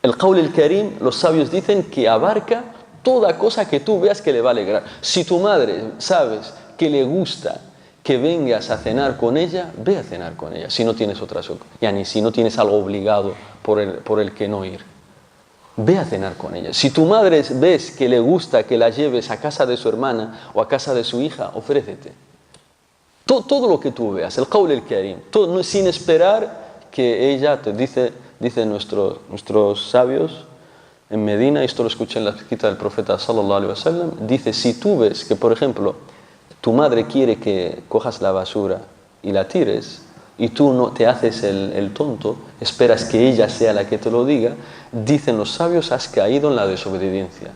El qawl al-karim, los sabios dicen que abarca toda cosa que tú veas que le va a alegrar. Si tu madre sabes que le gusta que vengas a cenar con ella, ve a cenar con ella, si no tienes si no tienes algo obligado por el que no ir. Ve a cenar con ella. Si tu madre ves que le gusta que la lleves a casa de su hermana o a casa de su hija, ofrécete. Todo lo que tú veas, el qawl al-karim, sin esperar que ella te dicen nuestros sabios en Medina, esto lo escuché en la cita del profeta sallallahu alaihi wasallam, dice, si tú ves que, por ejemplo, tu madre quiere que cojas la basura y la tires, y tú no te haces el tonto, esperas que ella sea la que te lo diga, dicen los sabios, has caído en la desobediencia,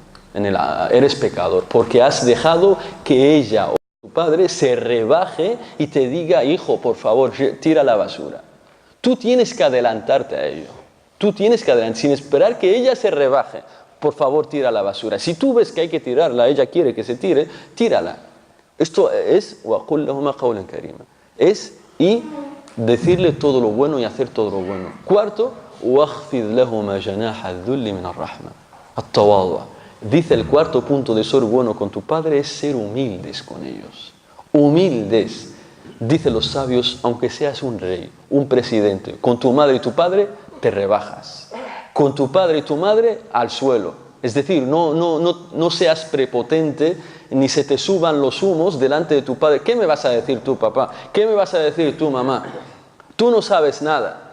eres pecador, porque has dejado que ella o tu padre se rebaje y te diga, hijo, por favor, tira la basura. Tú tienes que adelantarte a ello. Tú tienes que adelantar, sin esperar que ella se rebaje. Por favor, tira la basura. Si tú ves que hay que tirarla, ella quiere que se tire, tírala. Esto es وَقُلْ لَهُمَا قَوْلًا كَرِيمًا. Y decirle todo lo bueno y hacer todo lo bueno. Cuarto, وَاخْفِضْ لَهُمَا جَنَاحَ الذُّلِّ مِنَ الرَّحْمَةِ. التواضع. Dice el cuarto punto de ser bueno con tu padre es ser humildes con ellos. Humildes. Dicen los sabios, aunque seas un rey, un presidente, con tu madre y tu padre te rebajas. Con tu padre y tu madre al suelo. Es decir, no seas prepotente ni se te suban los humos delante de tu padre. ¿Qué me vas a decir tú, papá? ¿Qué me vas a decir tú, mamá? Tú no sabes nada.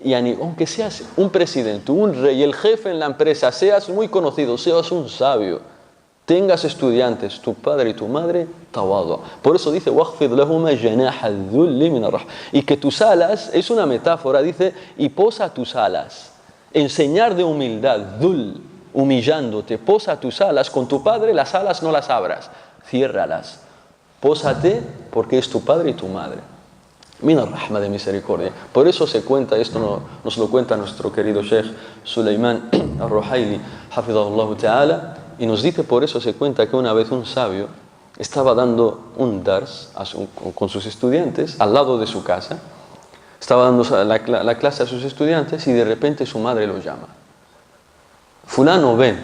Y aunque seas un presidente, un rey, el jefe en la empresa, seas muy conocido, seas un sabio, tengas estudiantes, tu padre y tu madre, tawadu. Por eso dice, وَاخْفِضْ لَهُمَا جَنَاحَ الذُّلِّ مِنَ الرَّحْمَةِ. Y que tus alas, es una metáfora, dice, y posa tus alas. Enseñar de humildad, dhul, humillándote, posa tus alas. Con tu padre las alas no las abras, ciérralas. Pósate porque es tu padre y tu madre. Mina rahma, de misericordia. Por eso se cuenta, esto nos lo cuenta nuestro querido Sheikh Sulaiman al-Ruhaili, hafidhahullah ta'ala, y nos dice, por eso se cuenta que una vez un sabio estaba dando un dars con sus estudiantes al lado de su casa, estaba dando la clase a sus estudiantes y de repente su madre lo llama. Fulano, ven,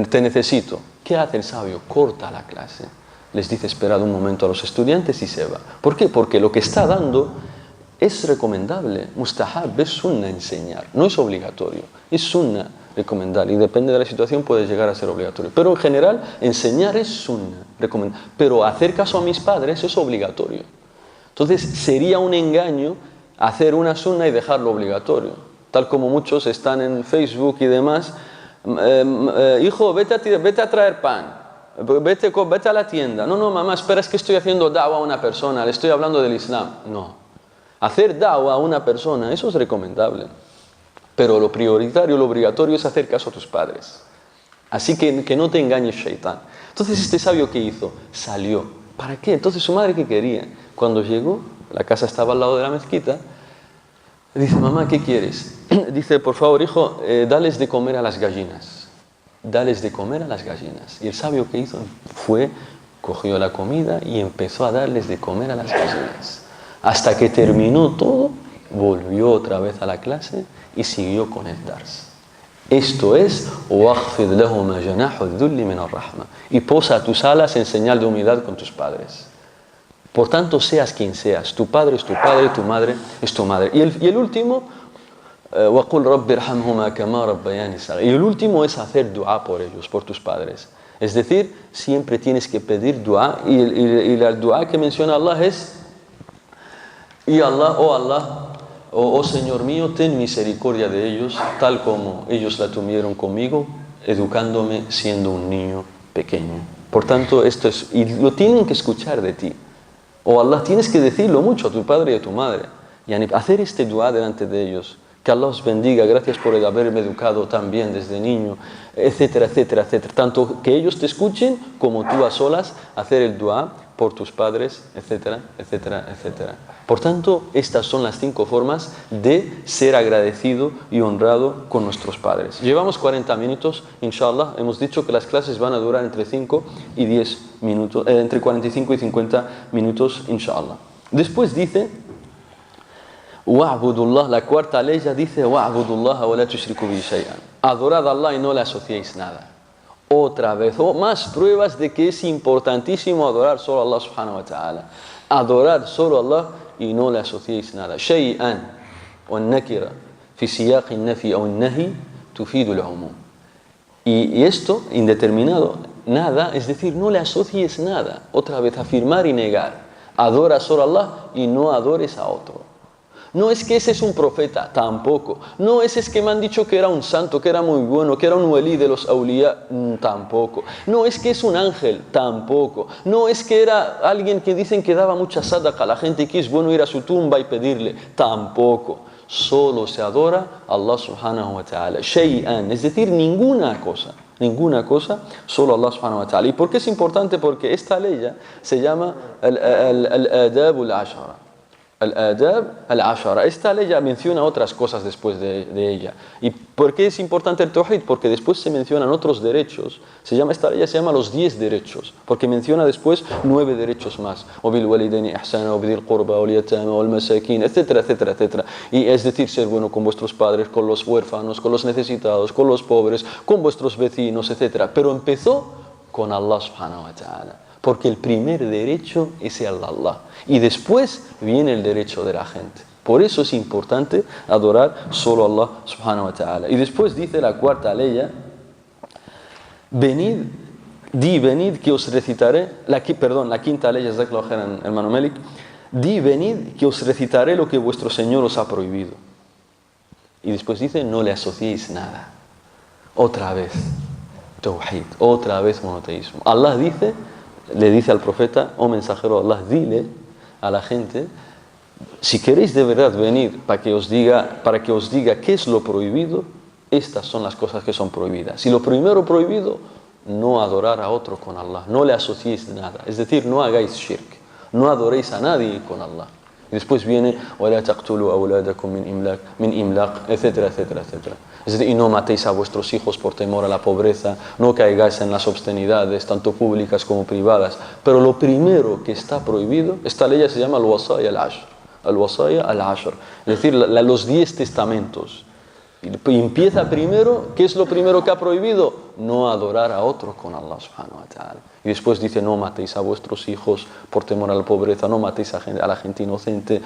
te necesito. ¿Qué hace el sabio? Corta la clase. Les dice, esperad un momento a los estudiantes y se va. ¿Por qué? Porque lo que está dando es recomendable. Mustahab, es sunna enseñar. No es obligatorio, es sunna recomendar. Y depende de la situación puede llegar a ser obligatorio. Pero en general, enseñar es sunna, recomendar. Pero hacer caso a mis padres es obligatorio. Entonces, sería un engaño hacer una sunna y dejarlo obligatorio. Tal como muchos están en Facebook y demás. Hijo, vete a traer pan. Vete a la tienda. No, mamá, espera, es que estoy haciendo da'wah a una persona, le estoy hablando del Islam. No. Hacer da'wah a una persona, eso es recomendable. Pero lo prioritario, lo obligatorio es hacer caso a tus padres. Así que no te engañes, shaitán. Entonces, este sabio, ¿qué hizo? Salió. ¿Para qué? Entonces, su madre, ¿qué quería? Cuando llegó, la casa estaba al lado de la mezquita, dice, mamá, ¿qué quieres? Dice, por favor, hijo, dales de comer a las gallinas. Dales de comer a las gallinas. Y el sabio, ¿qué hizo? Cogió la comida y empezó a darles de comer a las gallinas. Hasta que terminó todo, volvió otra vez a la clase y siguió con el dars. Esto es وَاخْفِضْ لَهُمَا جَنَاحُ الذُّلِّ مِنَ الرَّحْمَةِ, y posa tus alas en señal de humildad con tus padres. Por tanto, seas quien seas, tu padre es tu padre, tu madre es tu madre. Y el último, وَقُلْ رَبِّ ارْحَمْهُمَا كَمَا رَبَّيَانِي صَغِيرًا. Y el último es hacer dua por ellos, por tus padres. Es decir, siempre tienes que pedir dua, y la dua que menciona Allah es: y Allah, oh Señor mío, ten misericordia de ellos, tal como ellos la tuvieron conmigo, educándome siendo un niño pequeño. Por tanto, esto es, y lo tienen que escuchar de ti. O Allah, tienes que decirlo mucho a tu padre y a tu madre. Y hacer este dua delante de ellos. Que Allah os bendiga, gracias por haberme educado tan bien desde niño, etcétera, etcétera, etcétera. Tanto que ellos te escuchen como tú a solas hacer el dua por tus padres, etcétera, etcétera, etcétera. Por tanto, estas son las 5 formas de ser agradecido y honrado con nuestros padres. Llevamos 40 minutos, inshallah. Hemos dicho que las clases van a durar entre 5 y 10 minutos, entre 45 y 50 minutos, inshallah. Después dice: wa'budullah, la cuarta ley ya dice: wa'budullah wa la tushriku bihi shay'an. Adorad a Allah y no le asociéis nada. Otra vez, más pruebas de que es importantísimo adorar solo a Allah subhanahu wa ta'ala. Adorar solo a Allah y no le asociéis nada. Shay'an wa nakira fi siyaq an-nafi aw an-nahi tufidu al-umum. Y esto, indeterminado, nada, es decir, no le asocies nada. Otra vez, afirmar y negar. Adora solo a Allah y no adores a otro. No es que ese es un profeta, tampoco. No es que me han dicho que era un santo, que era muy bueno, que era un welí de los awliya, tampoco. No es que es un ángel, tampoco. No es que era alguien que dicen que daba mucha sadaqa a la gente y que es bueno ir a su tumba y pedirle, tampoco. Solo se adora a Allah subhanahu wa ta'ala. Shay'an, es decir, ninguna cosa, solo Allah subhanahu wa ta'ala. ¿Y por qué es importante? Porque esta ley se llama al-adab al-ashara. Al-adab al-ashara. Esta ley ya menciona otras cosas después de ella. ¿Y por qué es importante el tawhid? Porque después se mencionan otros derechos. Esta ley se llama los 10 derechos, porque menciona después 9 derechos más. O bil walidaini ihsana, o bidil qurba, o liyatama, o al-masakin, etcétera, etcétera, etcétera. Y es decir, ser bueno con vuestros padres, con los huérfanos, con los necesitados, con los pobres, con vuestros vecinos, etcétera. Pero empezó con Allah subhanahu wa ta'ala. Porque el primer derecho es el de Allah. Y después viene el derecho de la gente. Por eso es importante adorar solo a Allah subhanahu wa ta'ala. Y después dice la cuarta ley: venid que os recitaré, la quinta ley, jazakallahu khairan, hermano Melik. Venid que os recitaré lo que vuestro Señor os ha prohibido. Y después dice: no le asociéis nada. Otra vez tawhid, otra vez monoteísmo. Allah le dice al profeta: oh mensajero de Allah, dile a la gente, si queréis de verdad venir para que os diga qué es lo prohibido, estas son las cosas que son prohibidas. Y lo primero prohibido, no adorar a otro con Allah, no le asociéis nada, es decir, no hagáis shirk, no adoréis a nadie con Allah. Y después viene: وَلَا تَقْتُلُوا أَوْلَادَكُمْ مِنْ إِمْلَاقٍ, etcétera, etcétera, etcétera. Es decir, y no matéis a vuestros hijos por temor a la pobreza, no caigáis en las obscenidades, tanto públicas como privadas. Pero lo primero que está prohibido, esta ley se llama al-wasaya al-ashr. Al-wasaya al-ashr. Es decir, los 10 testamentos. Y empieza primero, ¿qué es lo primero que ha prohibido? No adorar a otro con Allah subhanahu wa ta'ala. Y después dice: no matéis a vuestros hijos por temor a la pobreza, no matéis a la gente inocente,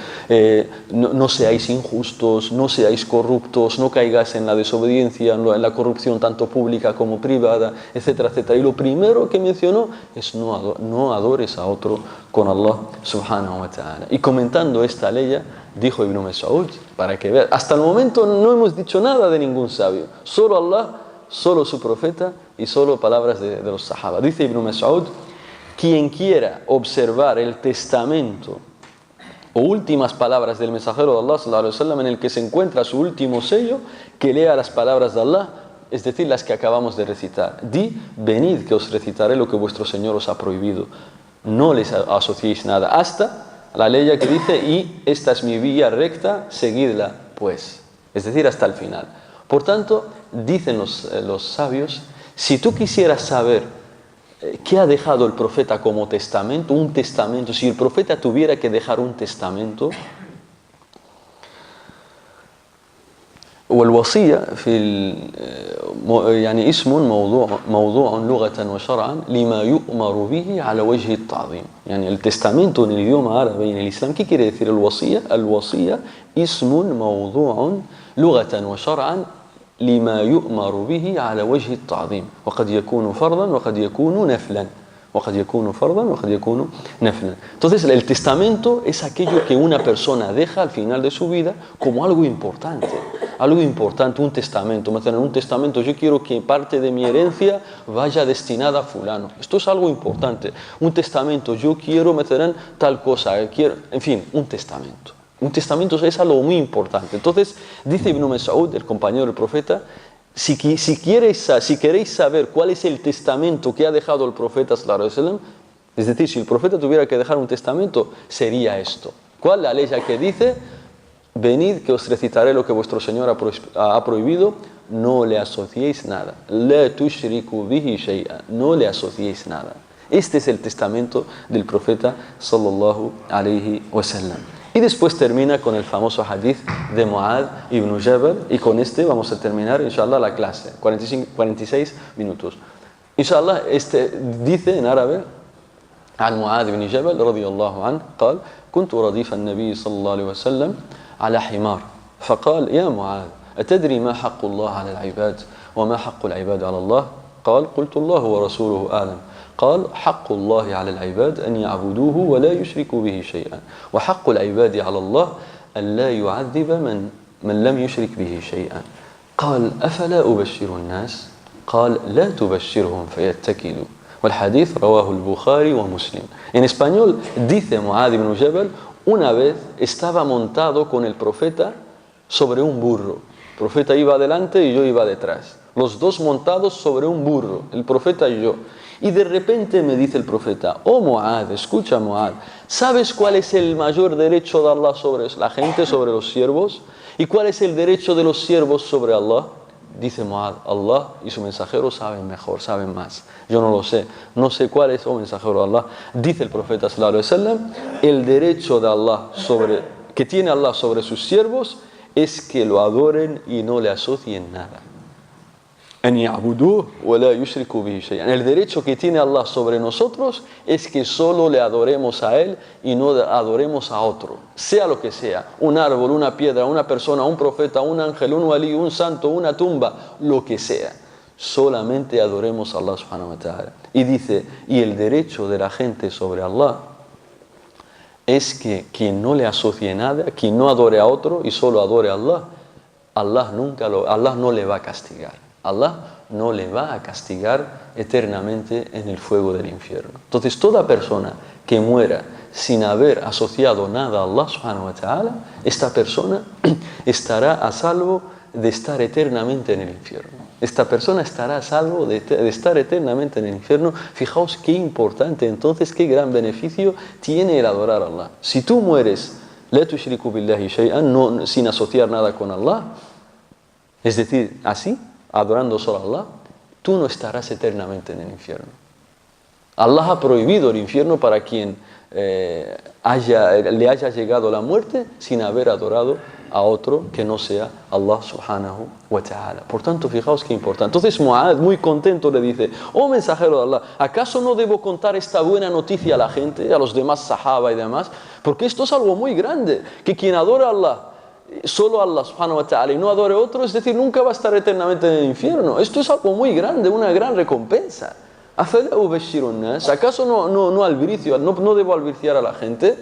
no seáis injustos, no seáis corruptos, no caigáis en la desobediencia, en la corrupción tanto pública como privada, etcétera, etcétera. Y lo primero que mencionó es: no adores a otro con Allah subhanahu wa ta'ala. Y comentando esta ley, dijo Ibn Mas'ud, para que veas, hasta el momento no hemos dicho nada de ningún sabio, solo Allah, solo su profeta y solo palabras de los sahaba. Dice Ibn Mas'ud: quien quiera observar el testamento o últimas palabras del mensajero de Allah sallallahu alaihi wasallam, en el que se encuentra su último sello, que lea las palabras de Allah, es decir, las que acabamos de recitar. Venid que os recitaré lo que vuestro Señor os ha prohibido, no les asociéis nada, hasta la ley que dice: y esta es mi vía recta, seguidla pues. Es decir, hasta el final. Por tanto, dicen los sabios, si tú quisieras saber ¿qué ha dejado el profeta como testamento? Un testamento. Si el profeta tuviera que dejar un testamento, والوصية يعني اسم موضوع لغة وشرعا لما يؤمر به على وجه التعظيم. يعني el testamento en el idioma árabe y en el islam, ¿qué quiere decir الوصية؟ الوصية اسم موضوع لغة وشرعا لما يؤمر به على وجه التعظيم، وقد يكون فرضا وقد يكون نفلا. وقد يكون فرضا وقد يكون نفلا. Entonces el testamento es aquello que una persona deja al final de su vida como algo importante, un testamento. En un testamento yo quiero que parte de mi herencia vaya destinada a fulano. Esto es algo importante. Un testamento, yo quiero meter tal cosa, en fin, un testamento. Un testamento es algo muy importante. Entonces dice Ibn Mas'ud, el compañero del profeta, si queréis saber cuál es el testamento que ha dejado el profeta sallallahu alaihi wasallam, es decir, si el profeta tuviera que dejar un testamento, sería esto. ¿Cuál? La ley que dice: venid que os recitaré lo que vuestro Señor ha prohibido, no le asociéis nada. La tushriku bihi shay'an, no le asociéis nada. Este es el testamento del profeta sallallahu alaihi wasallam. Y después termina con el famoso hadith de Mu'adh ibn Jabal, y con este vamos a terminar, inshallah, la clase. 46 minutos. Inshallah, este dice en árabe: عن معاذ بن جبل رضي الله عنه قال: كنت رديف النبي صلى الله عليه وسلم على حمار فقال: يا معاذ أتدري ما حق الله على العباد وما حق العباد على الله؟ قال: قلت الله ورسوله أعلم. قال: حق الله على العباد أن يعبدوه ولا يشركوا به شيئا، وحق العباد على الله أن لا يعذب من لم يشرك به شيئا. قال: أفلا أبشر الناس؟ قال: لا تبشرهم فيتكلوا. والحديث رواه البخاري ومسلم. En español dice Mu'adh ibn Jabal: una vez estaba montado con el profeta sobre un burro. El profeta iba adelante y yo iba detrás. Los dos montados sobre un burro, el profeta y yo. Y de repente me dice el profeta: oh Mu'adh, escucha Mu'adh, ¿sabes cuál es el mayor derecho de Allah sobre la gente, sobre los siervos? ¿Y cuál es el derecho de los siervos sobre Allah? Dice Mu'adh: Allah y su mensajero saben mejor, saben más. Yo no lo sé, no sé cuál es, oh mensajero de Allah. Dice el profeta sallallahu alaihi wasallam: el derecho de Allah que tiene Allah sobre sus siervos es que lo adoren y no le asocien nada. El derecho que tiene Allah sobre nosotros es que solo le adoremos a Él y no adoremos a otro, sea lo que sea, un árbol, una piedra, una persona, un profeta, un ángel, un walí, un santo, una tumba, lo que sea. Solamente adoremos a Allah subhanahu wa ta'ala. Y dice, y el derecho de la gente sobre Allah es que quien no le asocie nada, quien no adore a otro y solo adore a Allah, Allah no le va a castigar. Allah no le va a castigar eternamente en el fuego del infierno. Entonces, toda persona que muera sin haber asociado nada a Allah subhanahu wa ta'ala, esta persona estará a salvo de estar eternamente en el infierno. Esta persona estará a salvo de estar eternamente en el infierno. Fijaos qué importante, entonces, qué gran beneficio tiene el adorar a Allah. Si tú mueres, la tushriku billahi shay'an, sin asociar nada con Allah, es decir, así, adorando solo a Allah, tú no estarás eternamente en el infierno. Allah ha prohibido el infierno para quien le haya llegado la muerte sin haber adorado a otro que no sea Allah subhanahu wa ta'ala. Por tanto, fijaos qué importante. Entonces Mu'adh, muy contento, le dice: oh mensajero de Allah, ¿acaso no debo contar esta buena noticia a la gente, a los demás sahaba y demás? Porque esto es algo muy grande, que quien adora a Allah, solo Allah subhanahu wa ta'ala, y no adore a otro, es decir, nunca va a estar eternamente en el infierno. Esto es algo muy grande, una gran recompensa. ¿Acaso no debo albriciar a la gente?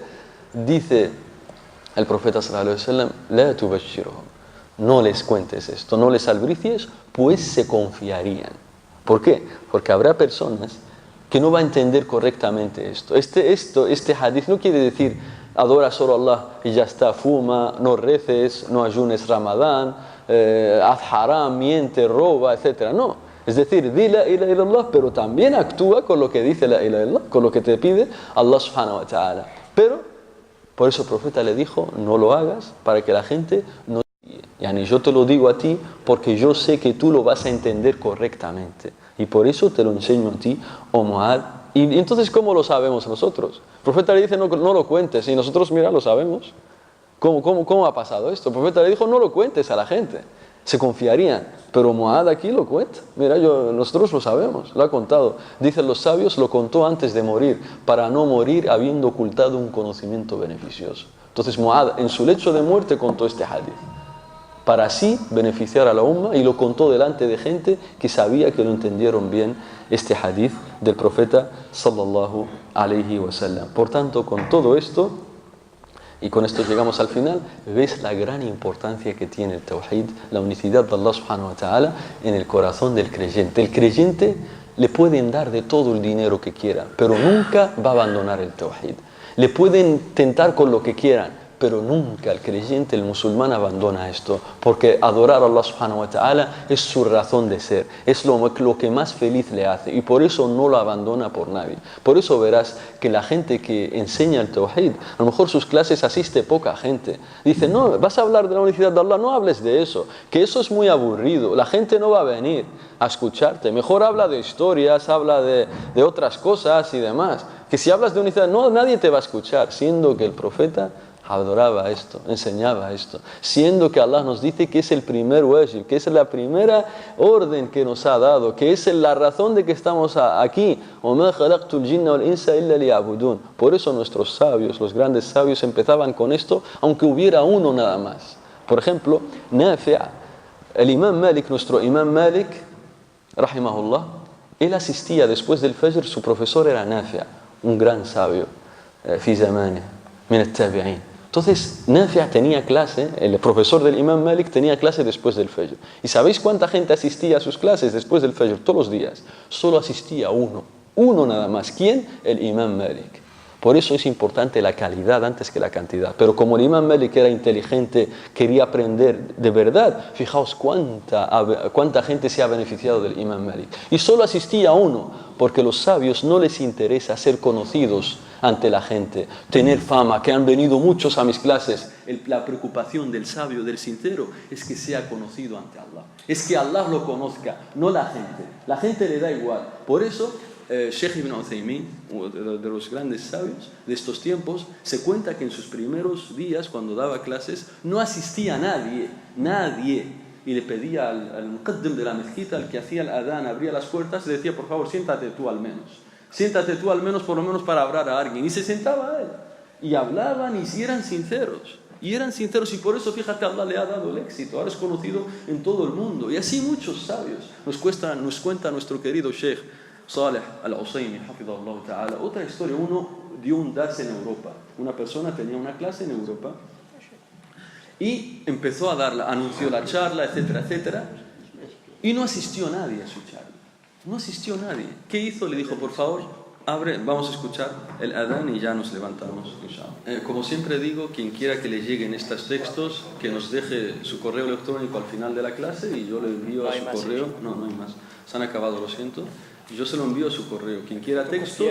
Dice el profeta sallallahu alaihi wasallam: la tubashshirhum, no les cuentes esto, no les albricies, pues se confiarían. ¿Por qué? Porque habrá personas que no van a entender correctamente esto. Este hadith no quiere decir adora solo a Allah y ya está, fuma, no reces, no ayunes Ramadán, haz haram, miente, roba, etc. No, es decir, di la ilaha illallah, pero también actúa con lo que dice la ilaha illallah, con lo que te pide Allah subhanahu wa ta'ala. Pero, por eso el profeta le dijo: no lo hagas para que la gente no... Yani yo te lo digo a ti porque yo sé que tú lo vas a entender correctamente. Y por eso te lo enseño a ti, oh Muad. Y entonces, ¿cómo lo sabemos nosotros? El profeta le dice, no lo cuentes. Y nosotros, mira, lo sabemos. ¿Cómo ha pasado esto? El profeta le dijo, no lo cuentes a la gente. Se confiarían. Pero Muad aquí lo cuenta. Mira, nosotros lo sabemos, lo ha contado. Dicen los sabios, lo contó antes de morir, para no morir habiendo ocultado un conocimiento beneficioso. Entonces Muad, en su lecho de muerte, contó este hadith, para así beneficiar a la umma, y lo contó delante de gente que sabía que lo entendieron bien este hadith del profeta sallallahu alayhi wa sallam. Por tanto, con todo esto, y con esto llegamos al final, ves la gran importancia que tiene el tawhid, la unicidad de Allah subhanahu wa ta'ala en el corazón del creyente. El creyente le pueden dar de todo el dinero que quiera, pero nunca va a abandonar el tawhid. Le pueden tentar con lo que quieran, pero nunca el creyente, el musulmán, abandona esto, porque adorar a Allah subhanahu wa ta'ala es su razón de ser, es lo que más feliz le hace, y por eso no lo abandona por nadie. Por eso verás que la gente que enseña el tawhid, a lo mejor sus clases asiste poca gente. Dice, no, vas a hablar de la unicidad de Allah, no hables de eso, que eso es muy aburrido, la gente no va a venir a escucharte, mejor habla de historias, habla de otras cosas y demás, que si hablas de unicidad, no, nadie te va a escuchar, siendo que el profeta adoraba esto, enseñaba esto, siendo que Allah nos dice que es el primer wajib, que es la primera orden que nos ha dado, que es la razón de que estamos aquí. Por eso nuestros sabios, los grandes sabios, empezaban con esto, aunque hubiera uno nada más. Por ejemplo, Nafi', el imam Malik, nuestro imam Malik, rahimahullah, él asistía después del Fajr, su profesor era Nafi', un gran sabio, fi zamani, min al-tabi'in. Entonces, Nafi' tenía clase, el profesor del Imam Malik tenía clase después del Fajr. ¿Y sabéis cuánta gente asistía a sus clases después del Fajr? Todos los días. Solo asistía uno nada más. ¿Quién? El Imam Malik. Por eso es importante la calidad antes que la cantidad. Pero como el Imam Malik era inteligente, quería aprender de verdad, fijaos cuánta gente se ha beneficiado del Imam Malik. Y solo asistía uno, porque a los sabios no les interesa ser conocidos ante la gente, tener fama, que han venido muchos a mis clases. La preocupación del sabio, del sincero, es que sea conocido ante Allah. Es que Allah lo conozca, no la gente. La gente le da igual. Por eso, Sheikh Ibn Uthaymin, de los grandes sabios de estos tiempos, se cuenta que en sus primeros días, cuando daba clases, no asistía nadie. Y le pedía al muqaddim de la mezquita, al que hacía el adán, abría las puertas, le decía, por favor, siéntate tú al menos. Siéntate tú al menos, por lo menos para hablar a alguien. Y se sentaba él. Y hablaban y eran sinceros. Y por eso, fíjate, Allah le ha dado el éxito. Ahora es conocido en todo el mundo. Y así muchos sabios. Nos cuenta nuestro querido Sheikh Saleh al-Usaymi, hafidhahullah ta'ala. Otra historia, uno dio un dars en Europa. Una persona tenía una clase en Europa y empezó a darla, anunció la charla, etcétera, etcétera. Y no asistió nadie a su charla. No asistió nadie. ¿Qué hizo? Le dijo, por favor, vamos a escuchar el adán y ya nos levantamos. Como siempre digo, quien quiera que le lleguen estos textos, que nos deje su correo electrónico al final de la clase y yo le envío a su correo. No hay más. Se han acabado, lo siento. Yo se lo envío a su correo. Quien quiera textos,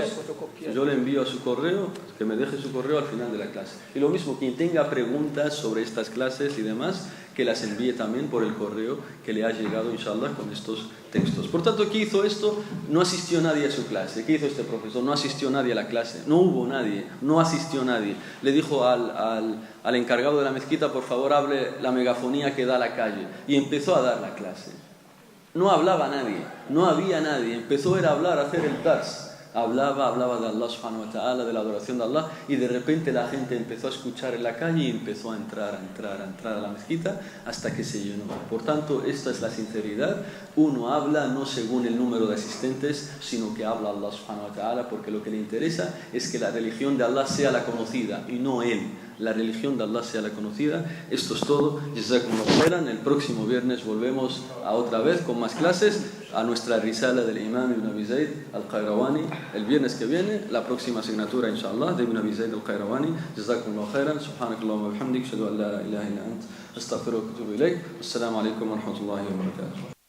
yo le envío a su correo, que me deje su correo al final de la clase. Y lo mismo, quien tenga preguntas sobre estas clases y demás, que las envíe también por el correo que le ha llegado, inshallah, con estos textos. Por tanto, ¿qué hizo esto? No asistió nadie a su clase. ¿Qué hizo este profesor? No asistió nadie a la clase. No hubo nadie. No asistió nadie. Le dijo al encargado de la mezquita, por favor, hable la megafonía que da a la calle. Y empezó a dar la clase. No hablaba nadie, no había nadie. Empezó a hablar, a hacer el dars. Hablaba de Allah subhanahu wa ta'ala, de la adoración de Allah, y de repente la gente empezó a escuchar en la calle y empezó a entrar a la mezquita hasta que se llenó. Por tanto, esta es la sinceridad. Uno habla no según el número de asistentes, sino que habla a Allah subhanahu wa ta'ala, porque lo que le interesa es que la religión de Allah sea la conocida y no él. La religión de Allah sea la conocida. Esto es todo. Jazakumullahu khairan. El próximo viernes volvemos a otra vez con más clases, a nuestra risala del Imam Ibn Abi Zayd al-Qayrawani. El viernes que viene, la próxima asignatura, inshallah, de Ibn Abi Zayd al-Qayrawani. Jazakumullahu khairan. Subhanakallahumma wa bihamdik. Ashhadu an la ilaha illa ant. Astaghfiruka wa atubu ilayk. Assalamu alaikum wa rahmatullahi wa barakatuh.